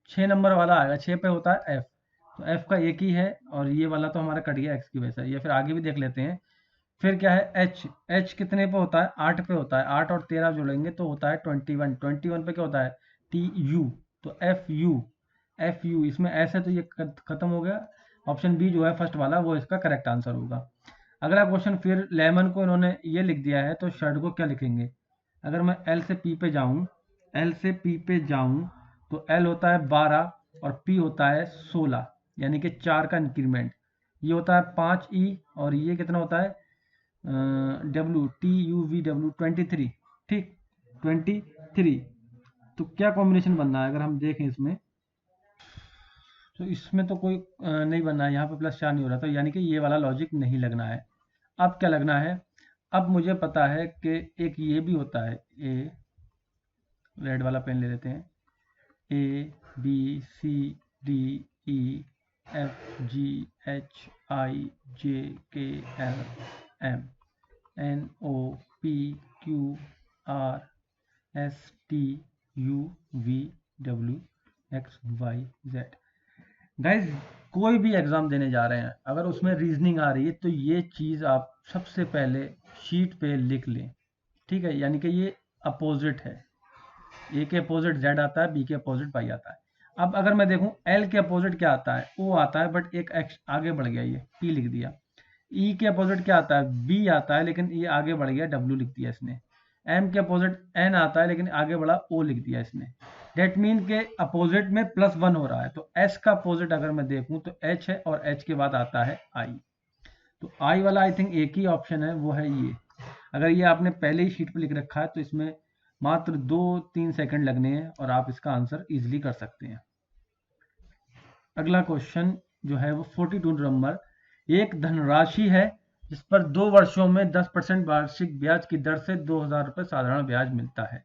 6 नंबर वाला आएगा, 6 पे होता है एफ, तो एफ का एक ही है, और ये वाला तो हमारा कट गया एक्स की वजह से। या फिर आगे भी देख लेते हैं, फिर क्या है एच, एच कितने पे होता है, 8 पे होता है, 8 और 13 जोड़ेंगे तो होता है 21, 21 पे क्या होता है, TU, तो FU, इसमें एस है तो ये खत्म हो गया, ऑप्शन बी जो है फर्स्ट वाला वो इसका करेक्ट आंसर होगा। अगला क्वेश्चन, फिर लेमन को इन्होंने ये लिख दिया है तो शर्ट को क्या लिखेंगे? अगर मैं एल से पी पे जाऊं, एल से पी पे जाऊं तो एल होता है 12 और पी होता है 16, यानी कि 4 का इंक्रीमेंट। ये होता है 5 ई, और ये कितना होता है W, T U V W 23, ठीक 23। तो क्या कॉम्बिनेशन बनना है अगर हम देखें इसमें, तो इसमें तो कोई नहीं बनना है, यहाँ पे +4 नहीं हो रहा, तो यानी कि ये वाला लॉजिक नहीं लगना है। अब क्या लगना है? अब मुझे पता है कि एक ये भी होता है, ए, रेड वाला पेन ले लेते हैं, A B C D E F G H I J K L M N O P Q R S T U V W X Y Z. Guys, कोई भी एग्जाम देने जा रहे हैं, अगर उसमें रीजनिंग आ रही है तो ये चीज़ आप सबसे पहले शीट पे लिख लें, ठीक है? यानी कि ये अपोजिट है, ए के अपोजिट जेड आता है, बी के अपोजिट वाई आता है। अब अगर मैं देखूं एल के अपोजिट क्या आता है, ओ आता है, बट एक एक्स आगे बढ़ गया, ये पी लिख दिया। ई के अपोजिट क्या आता है, बी आता है, लेकिन ये आगे बढ़ गया, डब्ल्यू लिख दिया इसने। एम के अपोजिट एन आता है, लेकिन आगे बढ़ा, ओ लिख दिया इसने। डेट मीन के अपोजिट में +1 हो रहा है, तो एस का अपोजिट अगर मैं देखूं तो एच है, और एच के बाद आता है आई। तो आई वाला आई थिंक एक ही ऑप्शन है, वो है ये। अगर ये आपने पहले ही शीट पर लिख रखा है तो इसमें मात्र 2-3 सेकंड लगने हैं और आप इसका आंसर इजीली कर सकते हैं। अगला क्वेश्चन जो है वो 42 नंबर, एक धनराशि है जिस पर 2 वर्षों में 10% वार्षिक ब्याज की दर से 2000 रुपये साधारण ब्याज मिलता है।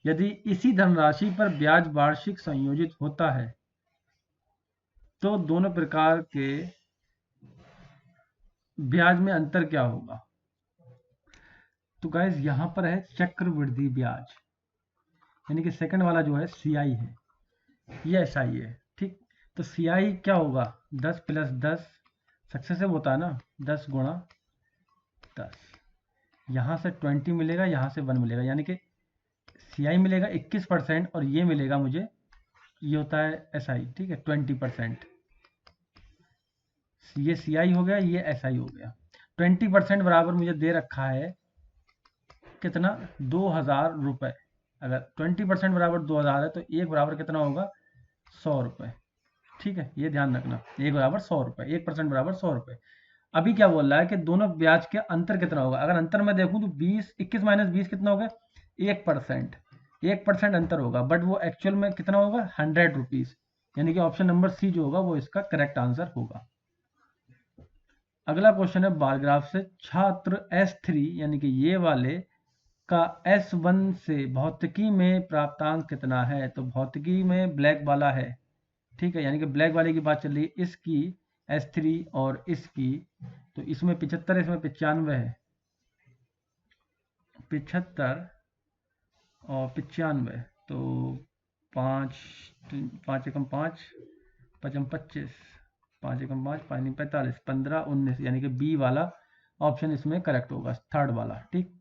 यदि इसी धनराशि पर ब्याज वार्षिक संयोजित होता है तो दोनों प्रकार के ब्याज में अंतर क्या होगा? तो गाइज यहाँ पर है चक्रवृद्धि ब्याज, यानी कि सेकंड वाला जो है सीआई है, ये एसआई है, ठीक। तो सीआई क्या होगा, 10 + 10 सक्सेसिव होता है ना, 10 गुणा 10, यहाँ से 20 मिलेगा, यहाँ से 1 मिलेगा, यानी कि सीआई मिलेगा 21% और ये मिलेगा मुझे, ये होता है एसआई, ठीक है 20%। ये सीआई हो गया, ये एसआई हो गया। 20% बराबर मुझे दे रखा है कितना, 2000 रुपये। अगर 20% बराबर 2000 है तो एक बराबर कितना होगा, 100 रुपये, ठीक है, ये ध्यान रखना, एक बराबर 100 रुपये, 1% बराबर 100 रुपये। अभी क्या बोल रहा है कि दोनों ब्याज के अंतर कितना होगा? अगर अंतर मैं देखूं तो 21 - 20 कितना होगा, 1%। 1% अंतर होगा, बट वो एक्चुअल में कितना होगा, 100 रुपीज, यानी कि ऑप्शन नंबर सी जो होगा वो इसका करेक्ट आंसर होगा। अगला क्वेश्चन है बारग्राफ से, छात्र S3 यानी कि ये वाले का S1 से भौतिकी में प्राप्तांक कितना है? तो भौतिकी में ब्लैक वाला है, ठीक है, यानी कि ब्लैक वाले की बात चल रही है, इसकी S3 और इसकी, तो इसमें 75, इसमें 95 है, 75 और 95, तो 5 5 एकम 5, 5 25, 5 एकम 5, 5 45, 15 19, यानी कि बी वाला ऑप्शन इसमें करेक्ट होगा, थर्ड वाला, ठीक।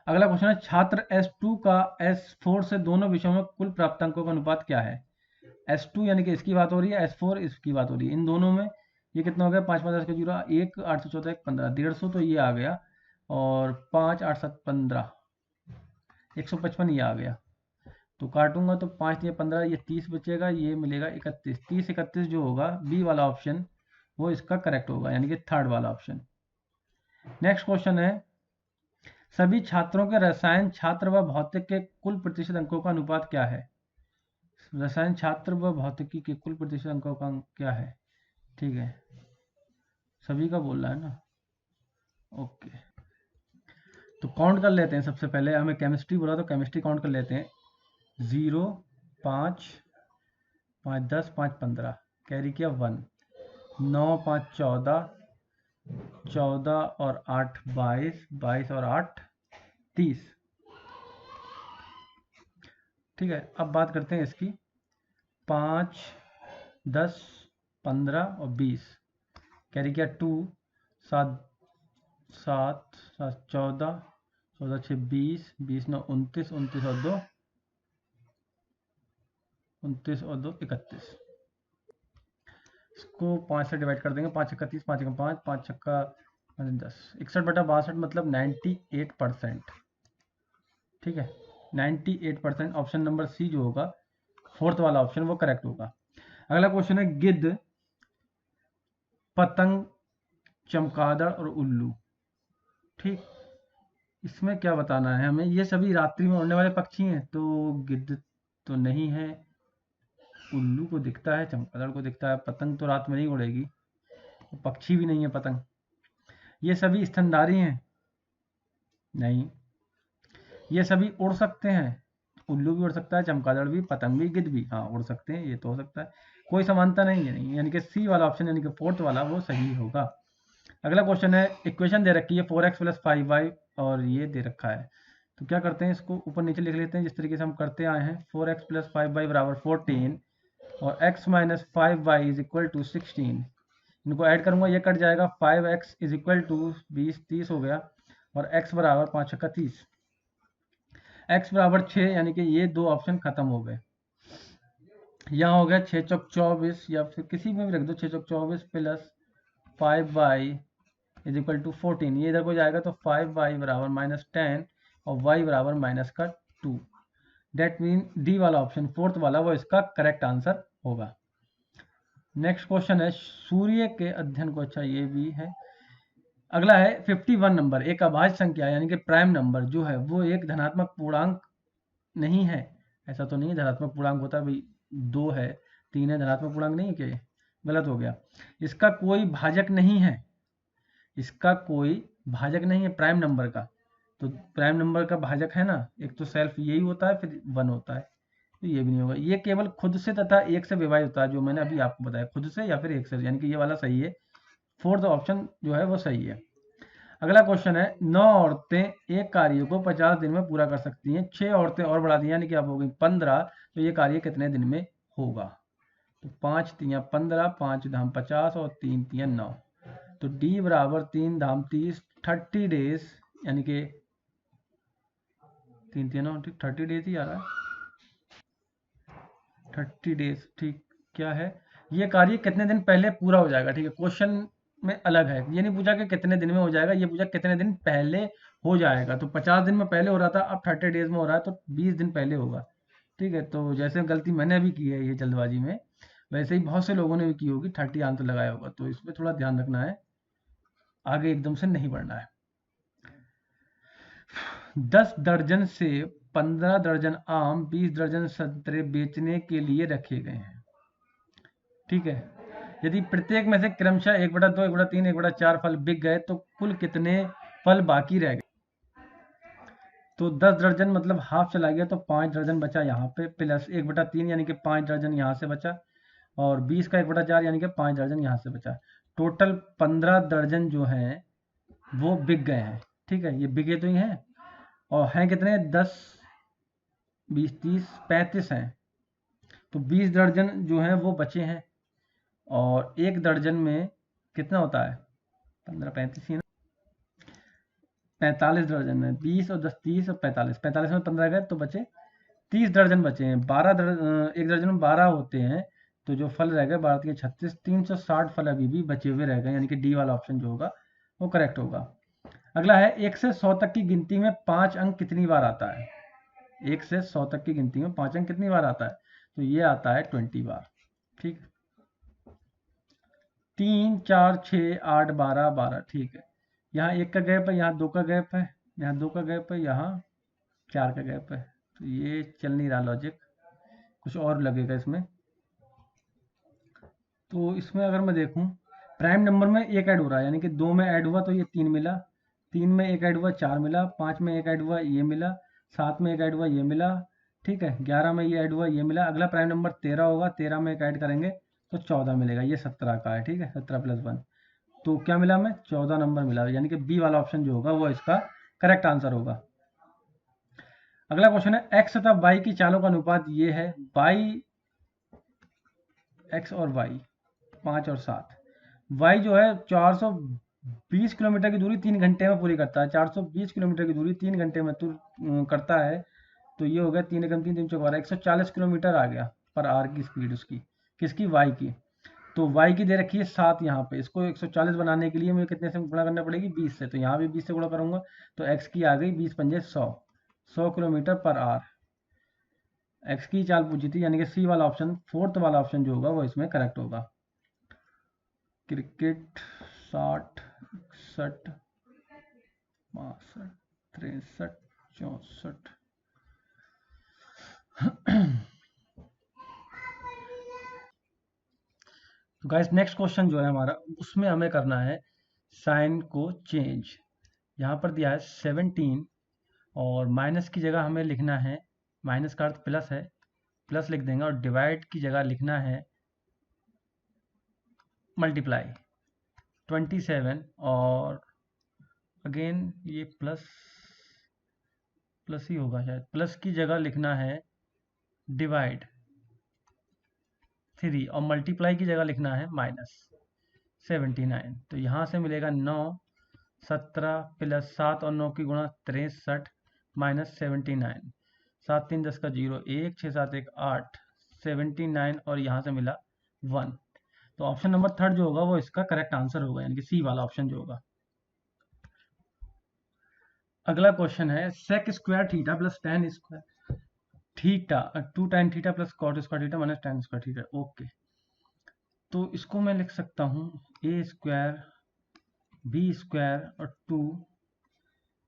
अगला क्वेश्चन है, छात्र S2 का S4 से दोनों विषयों में कुल प्राप्तांकों का अनुपात क्या है? S2 यानी कि इसकी बात हो रही है, S4 इसकी बात हो रही है, इन दोनों में ये कितना हो गया, 5 5 10 का 0, 1 8 से 14 1 15, 150 तो ये आ गया, और 5 8 7 15, 155 ये आ गया। तो काटूंगा तो 5 ये 15, ये 30 बचेगा, ये मिलेगा 31, 30 31 जो होगा, बी वाला ऑप्शन वो इसका करेक्ट होगा, यानी कि थर्ड वाला ऑप्शन। नेक्स्ट क्वेश्चन है, सभी छात्रों के रसायन छात्र व भौतिक के कुल प्रतिशत अंकों का अनुपात क्या है? रसायन छात्र व भौतिकी के कुल प्रतिशत अंकों का अंक क्या है, ठीक है, सभी का बोल रहा है ना, ओके। तो काउंट कर लेते हैं, सबसे पहले हमें केमिस्ट्री बोला तो केमिस्ट्री काउंट कर लेते हैं, 0 5 5 10 5 15, कैरी किया 1, 9 5 14, 14 और 8 22, 22 और 8 30, ठीक है। अब बात करते हैं इसकी, 5 10 15 और 20, कैरी किया 2, 7 7 7 14, 14 6 20, 20 9 29, 29 और 2 29 और 2 31, इसको 5 से डिवाइड कर देंगे, 5 31, 5 5, 5 छक्का 10, 61/62 मतलब 98%। ठीक है, 98%। ऑप्शन नंबर सी जो होगा, फोर्थ वाला ऑप्शन, वो करेक्ट होगा। अगला क्वेश्चन है, गिद्ध, पतंग, चमगादड़ और उल्लू। ठीक, इसमें क्या बताना है हमें? ये सभी रात्रि में उड़ने वाले पक्षी हैं, तो गिद्ध तो नहीं है, उल्लू को दिखता है, चमगादड़ को दिखता है, पतंग तो रात में नहीं उड़ेगी, तो पक्षी भी नहीं है पतंग। ये सभी स्तनधारी हैं, नहीं। ये सभी उड़ सकते हैं, उल्लू भी उड़ सकता है, चमगादड़ भी, पतंग भी, गिद्ध भी, हाँ उड़ सकते हैं, ये तो हो सकता है। कोई समानता नहीं है, नहीं, यानी कि सी वाला ऑप्शन, यानी कि फोर्थ वाला, वो सही होगा। अगला क्वेश्चन है, इक्वेशन दे रखी है 4x + 5y और ये दे रखा है, तो क्या करते हैं, इसको ऊपर नीचे लिख लेते हैं जिस तरीके से हम करते आए हैं। 4x + 5y = 14 और x - 5y = 16। इनको ऐड करूंगा, ये कट जाएगा, 5x = 20, 30 हो गया, और x = 5 × 30, x = 6, यानी कि ये दो ऑप्शन खत्म हो गए। यहाँ हो गया 6 × 24, या फिर किसी में भी रख दो, 6 × 24 + 5y = 14। ये इधर को जाएगा तो 5y = -10 और y = -2। डेट मीन डी वाला ऑप्शन, फोर्थ वाला, वो इसका करेक्ट आंसर होगा। नेक्स्ट क्वेश्चन है, सूर्य के अध्ययन को, अच्छा ये भी है। अगला है 51 नंबर, एक अभाज्य संख्या यानी कि प्राइम नंबर जो है वो एक धनात्मक पूर्णांक नहीं है। ऐसा तो नहीं है धनात्मक पूर्णांक होता है भाई, 2 है, 3 है, धनात्मक पूर्णांक नहीं है क्या? ये गलत हो गया। इसका कोई भाजक नहीं है, इसका कोई भाजक नहीं है प्राइम नंबर का। तो प्राइम नंबर का भाजक है ना, एक तो सेल्फ यही होता है, फिर 1 होता है, तो ये भी नहीं होगा। ये केवल खुद से तथा एक से विभाजित होता है, जो मैंने अभी आपको बताया, खुद से या फिर एक से, यानी कि ये वाला सही है, फोर्थ ऑप्शन जो है वो सही है। अगला क्वेश्चन है, 9 औरतें एक कार्य को 50 दिन में पूरा कर सकती हैं, 6 औरतें और बढ़ा दी, यानी कि अब हो गई 15, तो ये कार्य कितने दिन में होगा? तो 5 × 3 = 15, 5 × 50 और 3 × 3 = 9, तो D = 3 × 30, 30 डेज, यानी कि 3 × 3 = 9, ठीक, 30 डेज ही आ रहा है, 30 डेज, ठीक। क्या है, ये कार्य कितने दिन पहले पूरा हो जाएगा? ठीक है, क्वेश्चन में अलग है, ये नहीं पूछा कि कितने दिन में हो जाएगा, ये पूछा कितने दिन पहले हो जाएगा। तो 50 दिन में पहले हो रहा था, अब 30 डेज में हो रहा है, तो 20 दिन पहले होगा। ठीक है, तो जैसे गलती मैंने भी की है ये जल्दबाजी में, वैसे ही बहुत से लोगों ने भी की होगी, 30 आंसर लगाया होगा, तो इसमें थोड़ा ध्यान रखना है, आगे एकदम से नहीं बढ़ना है। 10 दर्जन सेब, 15 दर्जन आम, 20 दर्जन संतरे बेचने के लिए रखे गए हैं। ठीक है, यदि प्रत्येक में से क्रमशः 1/2, 1/3, 1/4 फल बिक गए तो कुल कितने फल बाकी रह गए? तो 10 दर्जन मतलब हाफ चला गया, तो 5 दर्जन बचा यहाँ पे, प्लस 1/3 यानी कि 5 दर्जन यहाँ से बचा, और 20 का 1/4 यानी कि 5 दर्जन यहाँ से बचा। टोटल 15 दर्जन जो है वो बिक गए हैं। ठीक है, ये बिके तो ही हैं, और हैं कितने, 10, 20, 30, 35 हैं, तो 20 दर्जन जो हैं वो बचे हैं, और एक दर्जन में कितना होता है, 15, 35 ही है ना, 45 दर्जन है, 20 और 10, 30 और 45, 45 में 15 गए तो बचे 30 दर्जन बचे हैं। 12 एक दर्जन में 12 होते हैं, तो जो फल रह गए 12 के 36, 360 फल अभी भी बचे हुए रह गए, यानी कि डी वाला ऑप्शन जो होगा वो करेक्ट होगा। अगला है, 1 से 100 तक की गिनती में 5 अंक कितनी बार आता है? 1 से 100 तक की गिनती में 5 अंक कितनी बार आता है? तो ये आता है 20 बार। ठीक, 3, 4, 6, 8, 12, 12, ठीक है। यहाँ 1 का गैप है, यहाँ 2 का गैप है, यहाँ 2 का गैप है, यहाँ 4 का गैप है, तो ये चल नहीं रहा लॉजिक, कुछ और लगेगा इसमें। तो इसमें अगर मैं देखूं, प्राइम नंबर में एक ऐड हो रहा है, यानी कि 2 में ऐड हुआ तो ये 3 मिला, 3 में एक ऐड हुआ 4 मिला, 5 में एक ऐड हुआ ये मिला, 7 में एक ऐड हुआ ये मिला, ठीक है, 11 में ये ऐड हुआ ये मिला। अगला प्राइम नंबर 13 होगा, 13 में एक ऐड करेंगे तो 14 मिलेगा, ये 17 का है। ठीक है, 17 + 1, तो क्या मिला हमें, 14 नंबर मिला, यानी कि बी वाला ऑप्शन जो होगा वो इसका करेक्ट आंसर होगा। अगला क्वेश्चन है, एक्स तथा वाई की चालों का अनुपात ये है, वाई, एक्स और वाई, 5 और 7। वाई जो है 420 किलोमीटर की दूरी 3 घंटे में पूरी करता है, 420 किलोमीटर की दूरी 3 घंटे में करता है, तो ये हो गया 3 × 3 = 3, 3 × 4 = 140 किलोमीटर आ गया पर आवर की स्पीड उसकी, किसकी, वाई की। तो y की दे रखी है 7 यहाँ पे, इसको 140 बनाने के लिए मुझे कितने से गुणा करना पड़ेगी, 20 से। तो यहाँ भी 20 से गुणा करूंगा तो x की आ गई 20 पंजे 100 किलोमीटर पर आवर। x की चाल पूछी थी, यानी कि सी वाला ऑप्शन, फोर्थ वाला ऑप्शन जो होगा वो इसमें करेक्ट होगा। क्रिकेट 60, 61, 62, 63, 64। तो गाइस नेक्स्ट क्वेश्चन जो है हमारा, उसमें हमें करना है साइन को चेंज। यहाँ पर दिया है 17 और माइनस की जगह हमें लिखना है, माइनस का अर्थ प्लस है, प्लस लिख देंगे, और डिवाइड की जगह लिखना है मल्टीप्लाई 27, और अगेन ये प्लस प्लस ही होगा शायद, प्लस की जगह लिखना है डिवाइड 3, और मल्टीप्लाई की जगह लिखना है -79। तो यहाँ से मिलेगा 9, 17 प्लस 7 और 9 की गुणा 63 -79, 7 3 10 का 0, 1 6 7 1 8, 79 और यहाँ से मिला 1। तो ऑप्शन नंबर थर्ड जो होगा वो इसका करेक्ट आंसर होगा, यानी कि सी वाला ऑप्शन जो होगा। अगला क्वेश्चन है sec square theta plus tan square theta 2 tan theta plus cot square theta minus tan square theta. Okay, तो इसको मैं लिख सकता हूँ ए स्क्वायर बी स्क्वायर और 2,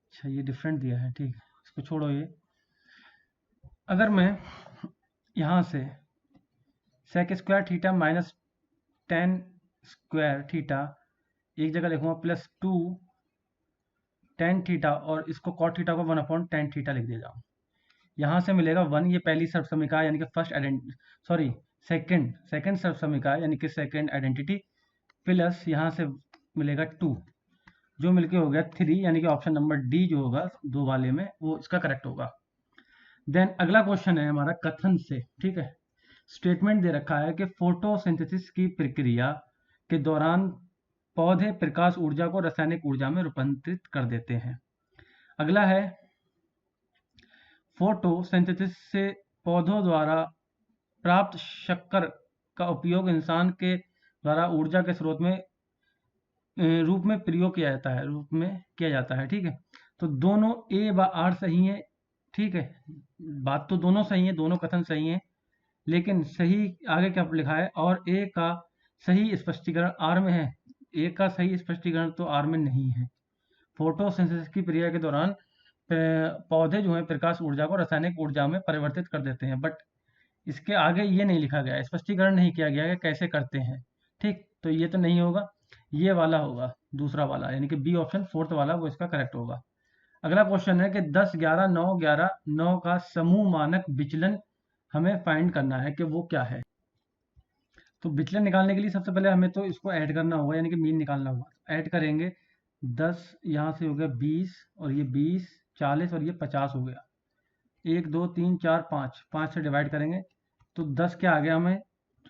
अच्छा ये डिफरेंट दिया है, ठीक है इसको छोड़ो। ये अगर मैं यहाँ से sec square theta minus tan square theta एक जगह लिखूंगा प्लस 2 टेन थीटा, और इसको कॉट थीटा को 1/tan थीटा लिख देगा, यहाँ से मिलेगा 1। ये पहली सर्वसमीका यानी कि फर्स्ट सॉरी सेकंड सर्वसमीका यानी कि सेकंड आइडेंटिटी, प्लस यहाँ से मिलेगा 2 जो मिलके हो गया 3, यानी कि ऑप्शन नंबर डी जो होगा दो वाले में वो इसका करेक्ट होगा। देन अगला क्वेश्चन है हमारा कथन से, ठीक है। स्टेटमेंट दे रखा है कि फोटोसिंथेसिस की प्रक्रिया के दौरान पौधे प्रकाश ऊर्जा को रासायनिक ऊर्जा में रूपांतरित कर देते हैं। अगला है फोटोसिंथेसिस से पौधों द्वारा प्राप्त शक्कर का उपयोग इंसान के द्वारा ऊर्जा के स्रोत में रूप में प्रयोग किया जाता है, रूप में किया जाता है, ठीक है। तो दोनों ए व आर सही है, ठीक है, बात तो दोनों सही है, दोनों कथन सही है, लेकिन सही आगे क्या लिखा है, और ए का सही स्पष्टीकरण आर में है, ए का सही स्पष्टीकरण तो आर में नहीं है। फोटोसिंथेसिस की प्रक्रिया के दौरान पौधे जो है प्रकाश ऊर्जा को रासायनिक ऊर्जा में परिवर्तित कर देते हैं, बट इसके आगे ये नहीं लिखा गया, स्पष्टीकरण नहीं किया गया है कि कैसे करते हैं, ठीक। तो ये तो नहीं होगा, ये वाला होगा दूसरा वाला, यानी कि बी ऑप्शन फोर्थ वाला वो इसका करेक्ट होगा। अगला क्वेश्चन है कि 10 11 9 11 9 का समूह मानक विचलन हमें फाइंड करना है कि वो क्या है। तो विचलन निकालने के लिए सबसे पहले हमें तो इसको ऐड करना होगा, यानी कि मीन निकालना होगा। ऐड करेंगे 10 यहाँ से हो गया 20, और ये 20 40 और ये 50 हो गया, 1 2 3 4 5, 5 से डिवाइड करेंगे तो 10 क्या आ गया, हमें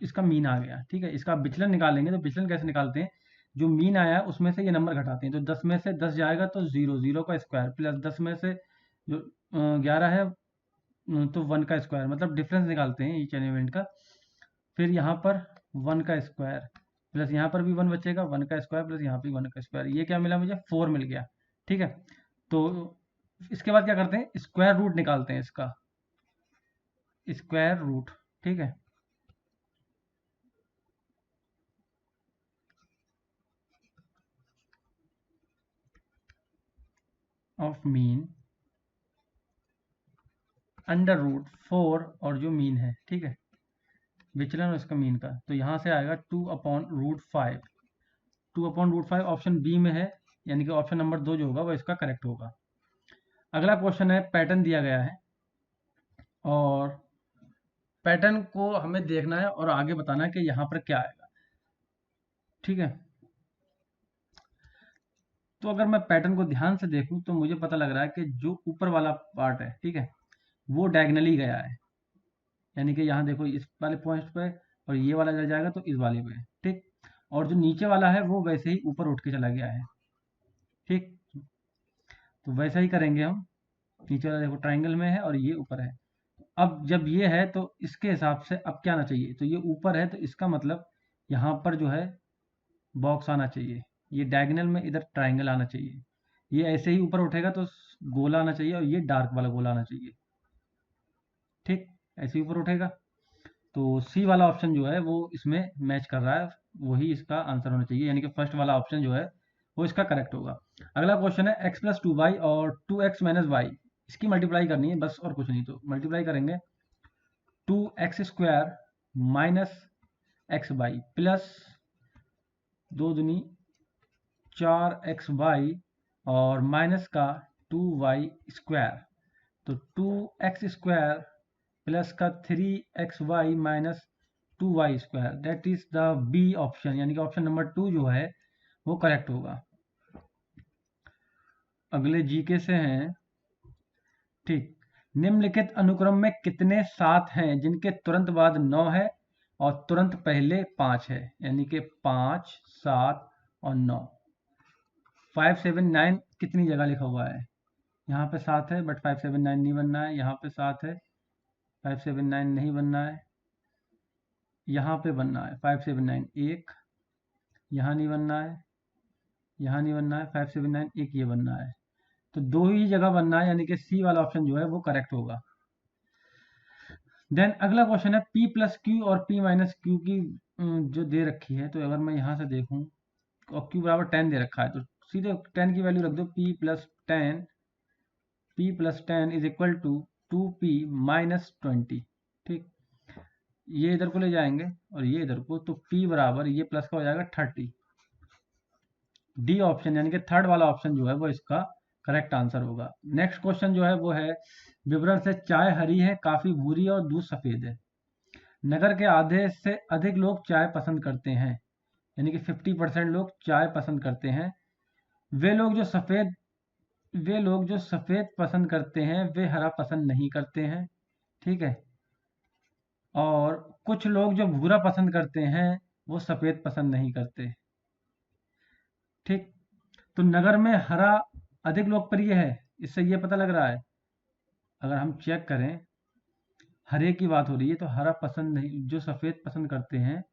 इसका मीन आ गया, ठीक है। इसका विचलन निकालेंगे तो विचलन कैसे निकालते हैं, जो मीन आया है उसमें से ये नंबर घटाते हैं, तो 10 में से 10 जाएगा तो 0, 0 का स्क्वायर, प्लस 10 में से जो 11 है तो 1 का स्क्वायर, मतलब डिफरेंस निकालते हैं ईच एंड इवेंट का। फिर यहाँ पर 1 का स्क्वायर, प्लस यहाँ पर भी 1 बचेगा, 1 का स्क्वायर प्लस यहाँ पे 1 का स्क्वायर, ये क्या मिला मुझे 4 मिल गया, ठीक है। तो इसके बाद क्या करते हैं, स्क्वायर रूट निकालते हैं इसका, स्क्वायर रूट, ठीक है। ऑफ मीन अंडर रूट 4 और जो मीन है, ठीक है, विचलन उसका मीन का, तो यहाँ से आएगा 2/√5, 2/√5 ऑप्शन बी में है, यानी कि ऑप्शन नंबर 2 जो होगा वो इसका करेक्ट होगा। अगला क्वेश्चन है, पैटर्न दिया गया है और पैटर्न को हमें देखना है और आगे बताना है कि यहाँ पर क्या आएगा, ठीक है। तो अगर मैं पैटर्न को ध्यान से देखूं तो मुझे पता लग रहा है कि जो ऊपर वाला पार्ट है, ठीक है, वो डायगनली गया है, यानी कि यहाँ देखो इस वाले पॉइंट पे, और ये वाला चल जाएगा तो इस वाले पे, ठीक। और जो नीचे वाला है वो वैसे ही ऊपर उठ के चला गया है, ठीक। तो वैसा ही करेंगे हम, नीचे वाला देखो ट्राइंगल में है और ये ऊपर है। अब जब ये है तो इसके हिसाब से अब क्या आना चाहिए, तो ये ऊपर है तो इसका मतलब यहाँ पर जो है बॉक्स आना चाहिए, ये डायगोनल में इधर ट्राइंगल आना चाहिए, ये ऐसे ही ऊपर उठेगा तो गोला आना चाहिए और ये डार्क वाला गोला आना चाहिए। ठीक, ऐसे ही ऊपर उठेगा तो सी वाला ऑप्शन जो है वो इसमें मैच कर रहा है, वही इसका आंसर होना चाहिए, यानी कि फर्स्ट वाला ऑप्शन जो है वो इसका करेक्ट होगा। अगला क्वेश्चन है x प्लस 2y और 2x माइनस वाई, इसकी मल्टीप्लाई करनी है बस और कुछ नहीं। तो मल्टीप्लाई करेंगे 2x square minus x y plus 2 दूनी 4xy और माइनस का 2y स्क्वायर, तो 2x स्क्वायर प्लस का 3xy minus 2y square, that is the B option, यानी कि ऑप्शन नंबर 2 जो है वो करेक्ट होगा। अगले जीके से हैं। ठीक, निम्नलिखित अनुक्रम में कितने 7 हैं जिनके तुरंत बाद 9 है और तुरंत पहले 5 है, यानी कि 5, 7 और 9। 5, 7, 9 कितनी जगह लिखा हुआ है, यहाँ पे 7 है बट 5, 7, 9 नहीं बनना है, यहाँ पे 7 है 5, 7, 9 नहीं बनना है, यहाँ पे बनना है 5, 7, 9 1, यहाँ नहीं बनना है, यहाँ नहीं बनना है 5, 7, 9 एक ये बनना है, तो 2 ही जगह बनना है, यानी कि सी वाला ऑप्शन जो है वो करेक्ट होगा। देन अगला क्वेश्चन है p प्लस क्यू और p माइनस क्यू की जो दे रखी है, तो अगर मैं यहाँ से देखूँ और q बराबर 10 दे रखा है, तो सीधे 10 की वैल्यू रख दो, p plus 10 is equal to 2p minus 20। ठीक, ये इधर को ले जाएंगे और ये इधर को, तो p बराबर ये प्लस का हो जाएगा 30। डी ऑप्शन यानी कि थर्ड वाला ऑप्शन जो है वो इसका करेक्ट आंसर होगा। नेक्स्ट क्वेश्चन जो है वो है विवरण से चाय हरी है, काफी भूरी और दूध सफेद है। नगर के आधे से अधिक लोग चाय पसंद करते हैं, यानी कि 50% लोग चाय पसंद करते हैं। वे लोग जो सफेद पसंद करते हैं वे हरा पसंद नहीं करते हैं। ठीक है, और कुछ लोग जो भूरा पसंद करते हैं वो सफेद पसंद नहीं करते। ठीक, तो नगर में हरा अधिक लोकप्रिय है, इससे ये पता लग रहा है। अगर हम चेक करें, हरे की बात हो रही है तो हरा पसंद नहीं, जो सफेद पसंद करते हैं,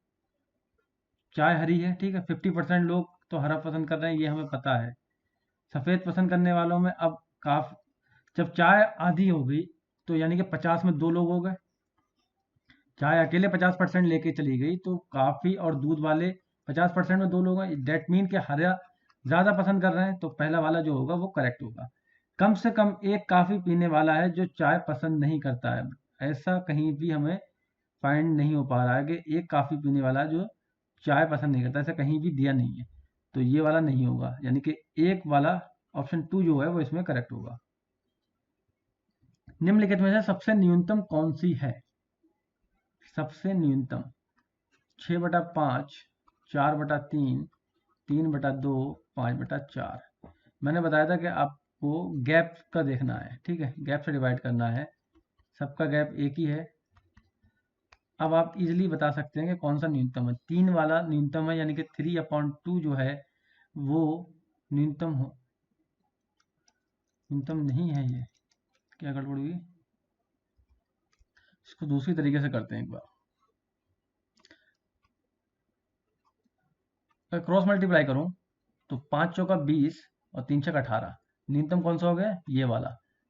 चाय हरी है, ठीक है, 50% लोग तो हरा पसंद कर रहे हैं, ये हमें पता है। सफेद पसंद करने वालों में अब जब चाय आधी हो गई तो यानी कि 50 में 2 लोग हो गए, चाय अकेले 50% लेके चली गई तो काफी और दूध वाले 50% में 2 लोग हैं, डेट मीन के हरा ज्यादा पसंद कर रहे हैं, तो पहला वाला जो होगा वो करेक्ट होगा। कम से कम एक काफी पीने वाला है जो चाय पसंद नहीं करता है, ऐसा कहीं भी हमें फाइंड नहीं हो पा रहा है कि एक काफी पीने वाला जो चाय पसंद नहीं करता, ऐसा कहीं भी दिया नहीं है, तो ये वाला नहीं होगा, यानी कि एक वाला ऑप्शन 2 जो है वो इसमें करेक्ट होगा। निम्नलिखित में से सबसे न्यूनतम कौन सी है? सबसे न्यूनतम 6/5, 4/3, 3/2, 5/4। मैंने बताया था कि आपको गैप का देखना है, ठीक है, गैप से डिवाइड करना है, सबका गैप एक ही है। अब आप इजीली बता सकते हैं कि कौन सा न्यूनतम है। 3 वाला न्यूनतम है, यानी कि 3/2 जो है वो न्यूनतम नहीं है। ये क्या गड़बड़ हुई, इसको दूसरी तरीके से करते हैं एक बार। अगर क्रॉस मल्टीप्लाई करूं तो 5 चौका 20 और 3 छक 18, न्यूनतम कौन सा हो गया, ये वाला,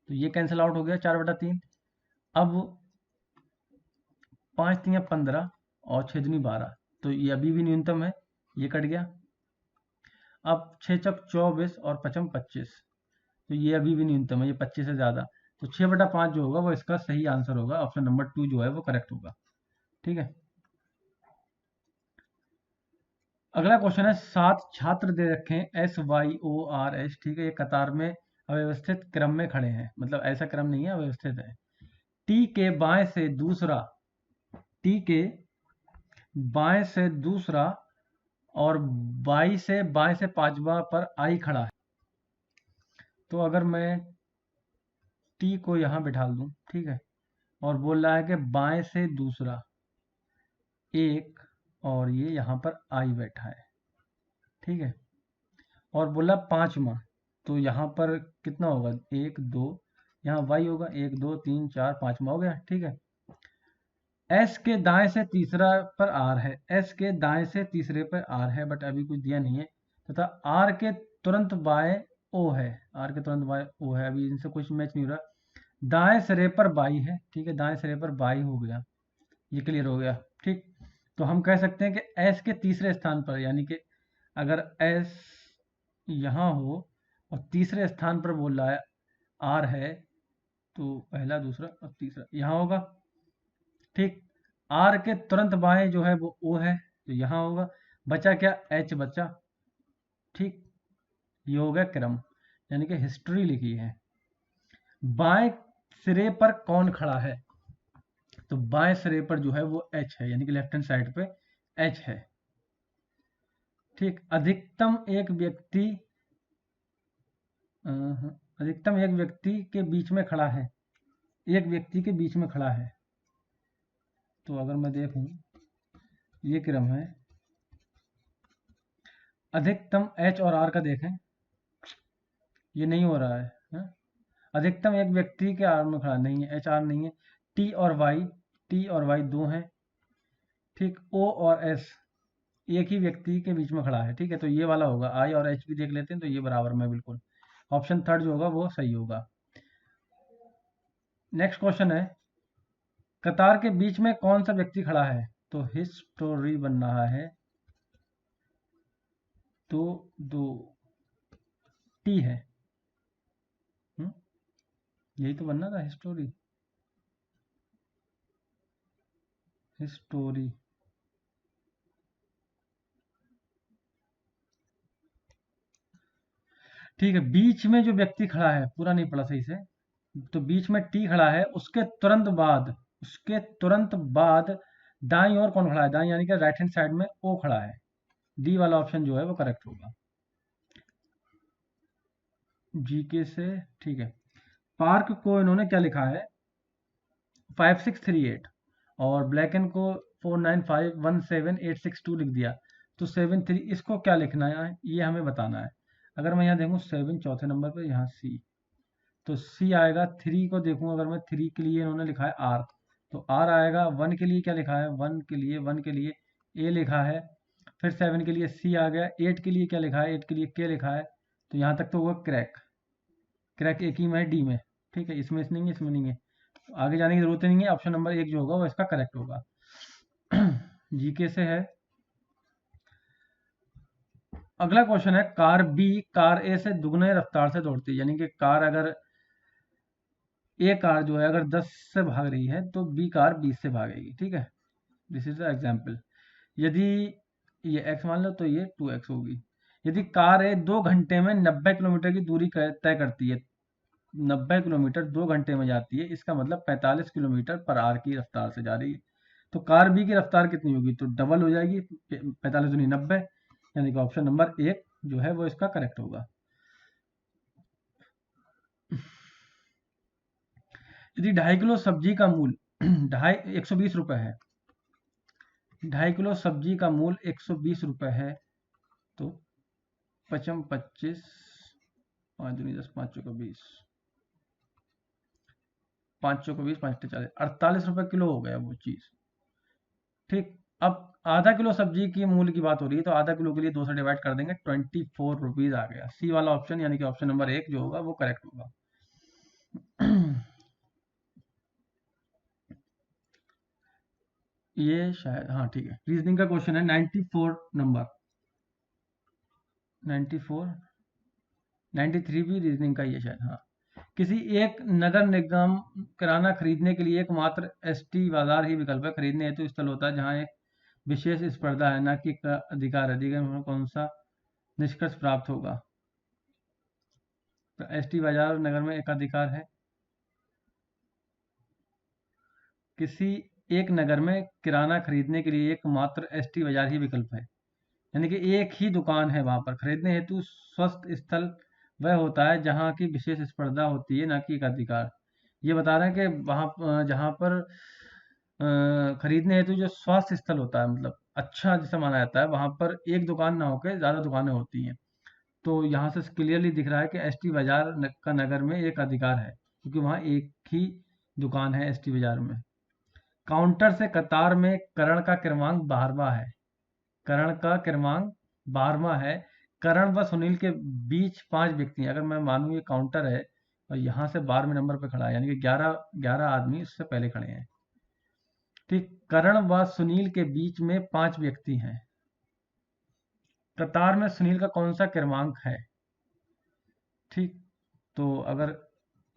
तो ये कैंसिल आउट हो गया 4/3। अब 5 3 15 और 6 दूनी 12, तो ये अभी भी न्यूनतम है, ये कट गया। अब 6 चक 24 और 5 25, तो ये अभी भी न्यूनतम है, ये 25 से ज्यादा, तो 6/5 जो होगा वो इसका सही आंसर होगा, ऑप्शन नंबर 2 जो है वो करेक्ट होगा। ठीक है, अगला क्वेश्चन है 7 छात्र दे रखे हैं SYORS, ठीक है, ये कतार में अव्यवस्थित क्रम में खड़े हैं, मतलब ऐसा क्रम नहीं है, अव्यवस्थित है। टी के बाएं से दूसरा और बाई से बाएं से पांचवा पर आई खड़ा है, तो अगर मैं टी को यहां बिठा दूं, ठीक है, और बोल रहा है कि बाएं से दूसरा एक और ये यहां पर आई बैठा है, ठीक है, और बोला पांचवा, तो यहाँ पर कितना होगा, 1 2, यहाँ वाई होगा 1 2 3 4 5वां हो गया, ठीक है। एस के दाएं से तीसरा पर आर है, एस के दाएं से तीसरे पर आर है, बट अभी कुछ दिया नहीं है, तथा आर के तुरंत बाएं ओ है, आर के तुरंत बाएं ओ है, अभी इनसे कुछ मैच नहीं हो रहा। दाएं सिरे पर बाई है, ठीक है, दाएं सिरे पर बाई हो गया, ये क्लियर हो गया। ठीक, तो हम कह सकते हैं कि एस के तीसरे स्थान पर, यानी कि अगर एस यहाँ हो और तीसरे स्थान पर बोल रहा है आर है, तो पहला दूसरा और तीसरा यहाँ होगा। ठीक, आर के तुरंत बाएं जो है वो ओ है, तो यहाँ होगा। बचा क्या, एच बचा। ठीक, ये हो गया क्रम, यानी कि हिस्ट्री लिखी है। बाएं सिरे पर कौन खड़ा है, तो बाएं सिरे पर जो है वो एच है, यानी कि लेफ्ट हैंड साइड पे एच है। ठीक, अधिकतम एक व्यक्ति के बीच में खड़ा है, एक व्यक्ति के बीच में खड़ा है। तो अगर मैं देखूं, ये क्रम है, अधिकतम एच और आर का देखें, ये नहीं हो रहा है, हा? अधिकतम एक व्यक्ति के आर में खड़ा नहीं है, एच आर नहीं है। टी और वाई दो हैं। ठीक, ओ और एस एक ही व्यक्ति के बीच में खड़ा है, ठीक है, तो ये वाला होगा। आई और एच भी देख लेते हैं, तो ये बराबर में बिल्कुल ऑप्शन थर्ड जो होगा वो सही होगा। नेक्स्ट क्वेश्चन है, कतार के बीच में कौन सा व्यक्ति खड़ा है, तो हिस्टोरी बन रहा है, तो दो टी है। यही तो बनना था, हिस्टोरी, हिस्टोरी। ठीक है, बीच में जो व्यक्ति खड़ा है, पूरा नहीं पढ़ा सही से, तो बीच में टी खड़ा है, उसके तुरंत बाद दाईं ओर कौन खड़ा है, दाईं यानी कि राइट हैंड साइड में ओ खड़ा है। डी वाला ऑप्शन जो है वो करेक्ट होगा, जीके से। ठीक है, पार्क को इन्होंने क्या लिखा है, 5638, और ब्लैक एंड को 49517862 लिख दिया, तो 73 इसको क्या लिखना है ये हमें बताना है। अगर मैं यहाँ देखूँ 7 चौथे नंबर पर, यहाँ सी, तो सी आएगा। 3 को देखूँ, अगर मैं 3 के लिए इन्होंने लिखा है आर, तो आर आएगा। 1 के लिए क्या लिखा है, 1 के लिए ए लिखा है। फिर 7 के लिए सी आ गया। 8 के लिए क्या लिखा है, 8 के लिए के लिखा है। तो यहाँ तक तो हुआ क्रैक, क्रैक एक ही में है, डी में। ठीक है, इसमें नहीं है, इसमें नहीं है, तो आगे जाने की जरूरत नहीं है। ऑप्शन नंबर 1 जो होगा वो इसका करेक्ट होगा। जीके से है। अगला क्वेश्चन है, कार बी कार ए से दुगने रफ्तार से दौड़ती है, यानी कि कार अगर ए कार जो है अगर 10 से भाग रही है, तो बी कार 20 से भागेगी। ठीक है, दिस इज द एग्जाम्पल। यदि ये x मान लो, तो ये 2x होगी। यदि कार ए 2 घंटे में 90 किलोमीटर की दूरी तय करती है, 90 किलोमीटर 2 घंटे में जाती है, इसका मतलब 45 किलोमीटर पर आवर की रफ्तार से जा रही है। तो कार बी की रफ्तार कितनी होगी, तो डबल हो जाएगी, 45 दूनी 90, यानी कि ऑप्शन नंबर 1 जो है वो इसका करेक्ट होगा। यदि 2.5 किलो सब्जी का मूल्य 120 रुपए है, 2.5 किलो सब्जी का मूल्य 120 रुपए है, तो 55 25 5 दूनी 10 5 चौका 20, 5 चौका 20 5 40, 48 रुपए किलो हो गया वो चीज। ठीक, अब आधा किलो सब्जी की मूल्य की बात हो रही है, तो आधा किलो के लिए 2 से डिवाइड कर देंगे, 24 रुपीज आ गया। सी वाला ऑप्शन, यानी कि ऑप्शन नंबर 1 जो होगा वो करेक्ट होगा। ये शायद, हाँ ठीक है, रीजनिंग का क्वेश्चन है 94 नंबर, 94 93 भी रीजनिंग का ही है शायद। हाँ, किसी एक नगर निगम किराना खरीदने के लिए एकमात्र एसटी बाजार ही विकल्प है। खरीदने हेतु स्थल होता है जहाँ एक विशेष स्पर्धा है, ना कि अधिकार अधिकार में कौन सा निष्कर्ष प्राप्त होगा, तो एसटी बाजार नगर में एक अधिकार है। किसी एक नगर में किराना खरीदने के लिए एकमात्र एसटी बाजार ही विकल्प है, यानी कि एक ही दुकान है वहां पर। खरीदने हेतु स्वस्थ स्थल वह होता है जहाँ की विशेष स्पर्धा होती है, ना कि एक अधिकार। ये बता रहे हैं कि वहां जहाँ पर खरीदने हेतु जो स्वास्थ्य स्थल होता है, मतलब अच्छा जैसा माना जाता है, वहां पर एक दुकान ना होकर ज्यादा दुकानें होती हैं। तो यहाँ से क्लियरली दिख रहा है कि एसटी बाजार का नगर में एक अधिकार है, क्योंकि वहाँ एक ही दुकान है एसटी बाजार में। काउंटर से कतार में कर्ण का क्रमांक 12वां है। कर्ण का क्रमांक 12वां है। कर्ण व सुनील के बीच 5 व्यक्ति हैं। अगर मैं मानूं ये काउंटर है और यहाँ से 12वें नंबर पे खड़ा है, यानी कि 11 आदमी इससे पहले खड़े हैं। ठीक, कर्ण व सुनील के बीच में 5 व्यक्ति हैं। कतार में सुनील का कौन सा क्रमांक है? ठीक, तो अगर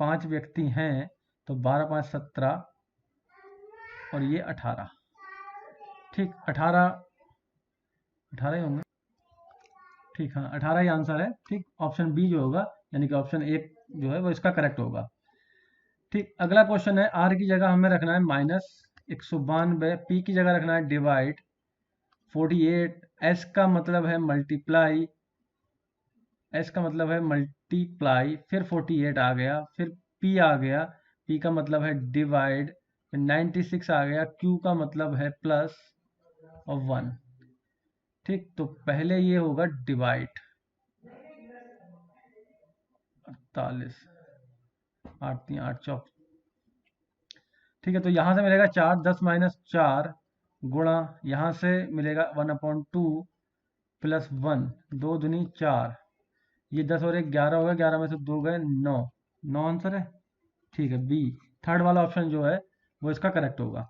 5 व्यक्ति हैं तो 12 5 17 और ये 18। ठीक, 18 ही होंगे। ठीक, हाँ 18 ही आंसर है। ठीक, ऑप्शन बी जो होगा यानी कि ऑप्शन ए जो है वो इसका करेक्ट होगा। ठीक, अगला क्वेश्चन है, आर की जगह हमें रखना है -192, पी की जगह रखना है डिवाइड 48, एस का मतलब है मल्टीप्लाई, फिर 48 आ गया, फिर पी आ गया, पी का मतलब है डिवाइड, फिर 96 आ गया, क्यू का मतलब है प्लस और 1। ठीक, तो पहले ये होगा डिवाइड 48, 8 3 8 4। ठीक है, तो यहां से मिलेगा 4, 10 - 4 गुणा, यहां से मिलेगा 1/2 प्लस 1, 2 दूनी 4, ये 10 और 1 11 हो गया, 11 में से 2 गए 9, 9 आंसर है। ठीक है, बी थर्ड वाला ऑप्शन जो है वो इसका करेक्ट होगा।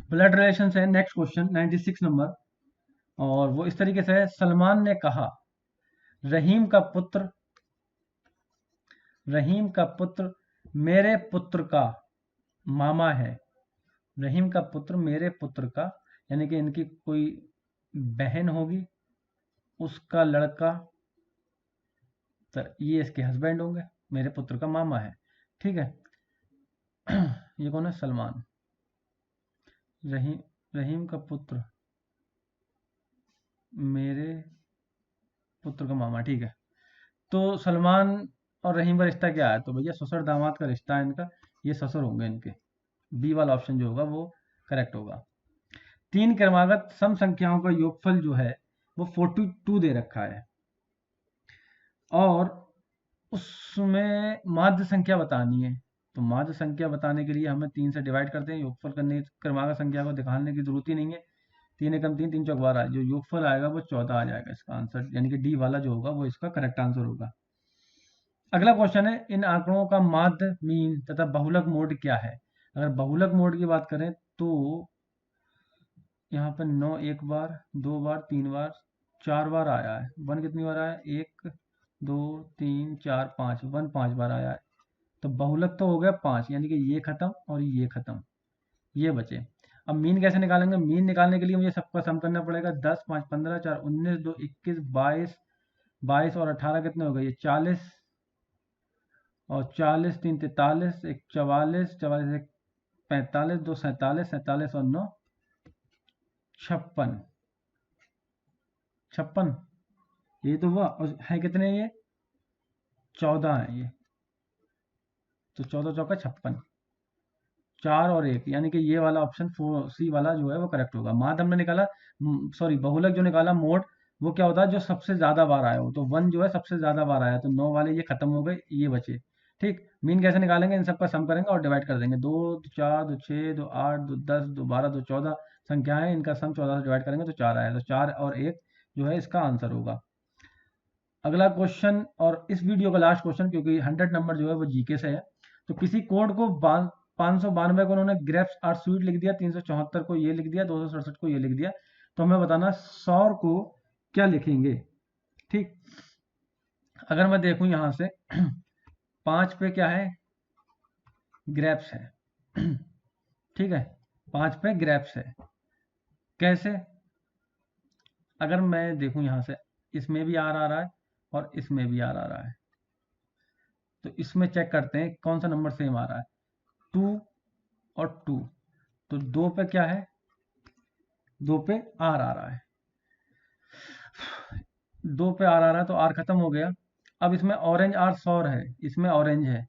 ब्लड रिलेशन है नेक्स्ट क्वेश्चन 96 नंबर, और वो इस तरीके से है, सलमान ने कहा रहीम का पुत्र मेरे पुत्र का मामा है। रहीम का पुत्र मेरे पुत्र का, यानी कि इनकी कोई बहन होगी, उसका लड़का, तो ये इसके हस्बैंड होंगे, मेरे पुत्र का मामा है। ठीक है, ये कौन है? सलमान। रहीम का पुत्र मेरे पुत्र का मामा। ठीक है, तो सलमान और रहीम का रिश्ता क्या है? तो भैया ससुर दामाद का रिश्ता है इनका, ये ससुर होंगे इनके। बी वाला ऑप्शन जो होगा वो करेक्ट होगा। 3 क्रमागत सम संख्याओं का योगफल जो है वो 42 दे रखा है, और उसमें माध्य संख्या बतानी है। तो माध्य संख्या बताने के लिए हमें 3 से डिवाइड करते हैं, योगफल करने क्रमागत संख्या को दिखाने की जरूरत ही नहीं है। 3 एकम 3, 3 चौक 12, जो योगफल आएगा वो 14 आ जाएगा इसका आंसर, यानी कि डी वाला जो होगा वो इसका करेक्ट आंसर होगा। अगला क्वेश्चन है, इन आंकड़ों का माध्य, मीन तथा बहुलक मोड क्या है? अगर बहुलक मोड की बात करें तो यहाँ पे 9 एक बार, 2 बार, 3 बार, 4 बार आया है। 1 कितनी बार आया है? 1 2 3 4 5, 1 5 बार आया है। तो बहुलक तो हो गया 5, यानी कि ये खत्म और ये खत्म, ये बचे। अब मीन कैसे निकालेंगे? मीन निकालने के लिए मुझे सबका सम करना पड़ेगा। 10 5 15, 4 19, 2 21, 22, 22 और 18 कितने हो गए? ये 40, और 40 3 43, 1 44, 44 1 45, 2 47, 47 और 9 56, 56 ये तो हुआ। और है कितने? ये 14 है ये, तो 14 चौका 56, 4 और 1, यानी कि ये वाला ऑप्शन सी वाला जो है वो करेक्ट होगा। माध्य हमने निकाला, सॉरी बहुलक जो निकाला मोड, वो क्या होता है? जो सबसे ज्यादा बार आया हो। तो 1 जो है सबसे ज्यादा बार आया, तो 9 वाले ये खत्म हो गए, ये बचे। ठीक, मीन कैसे निकालेंगे? इन सबका सम करेंगे और डिवाइड कर देंगे। 2 4 2 6 2 8 2 10 2 12 2 14 संख्याएं, इनका सम 14 से डिवाइड करेंगे तो 4 आया, तो 4 और 1 जो है इसका आंसर होगा। अगला क्वेश्चन, और इस वीडियो का लास्ट क्वेश्चन, क्योंकि 100 नंबर जो है वो जीके से है। तो किसी कोड को 592 को उन्होंने ग्रेप्स आर स्वीट लिख दिया, 374 को ये लिख दिया, 267 को ये लिख दिया, तो हमें बताना 100 को क्या लिखेंगे। ठीक, अगर मैं देखूं यहां से 5 पे क्या है? ग्रेप्स है। ठीक है, 5 पे ग्रेप्स है। कैसे? अगर मैं देखूं यहां से, इसमें भी आर आ रहा है और इसमें भी आर आ रहा है, तो इसमें चेक करते हैं कौन सा नंबर सेम आ रहा है। 2 और 2, तो 2 पे क्या है? 2 पे आर आ रहा है, 2 पे आर आ रहा है, तो आर खत्म हो गया। अब इसमें ऑरेंज आर सौर है, इसमें ऑरेंज है,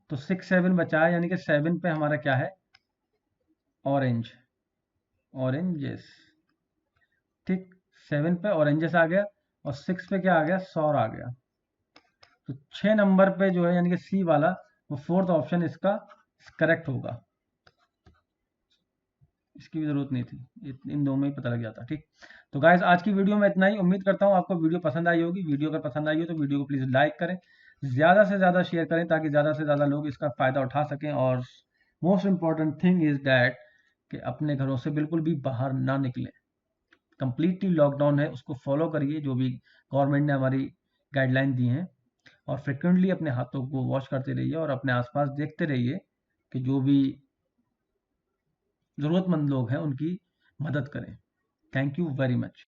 तो 6 7 बचा है, यानी कि 7 पे हमारा क्या है? Orange, oranges. ठीक, 7 पे ऑरेंजेस आ गया, और 6 पे क्या आ गया? सौर आ गया। तो 6 नंबर पे जो है यानी कि सी वाला, वो फोर्थ ऑप्शन इसका करेक्ट होगा। इसकी भी ज़रूरत नहीं थी, इन दो में ही पता लग जाता। ठीक, तो गाइस आज की वीडियो में इतना ही। उम्मीद करता हूँ आपको वीडियो पसंद आई होगी। वीडियो अगर पसंद आई हो तो वीडियो को प्लीज़ लाइक करें, ज़्यादा से ज़्यादा शेयर करें ताकि ज़्यादा से ज़्यादा लोग इसका फ़ायदा उठा सकें। और most important thing is that कि अपने घरों से बिल्कुल भी बाहर ना निकलें। कंप्लीटली लॉकडाउन है, उसको फॉलो करिए जो भी गवर्नमेंट ने हमारी गाइडलाइन दी हैं, और फ्रिक्वेंटली अपने हाथों को वॉश करते रहिए और अपने आसपास देखते रहिए कि जो भी ज़रूरतमंद लोग हैं उनकी मदद करें। Thank you very much.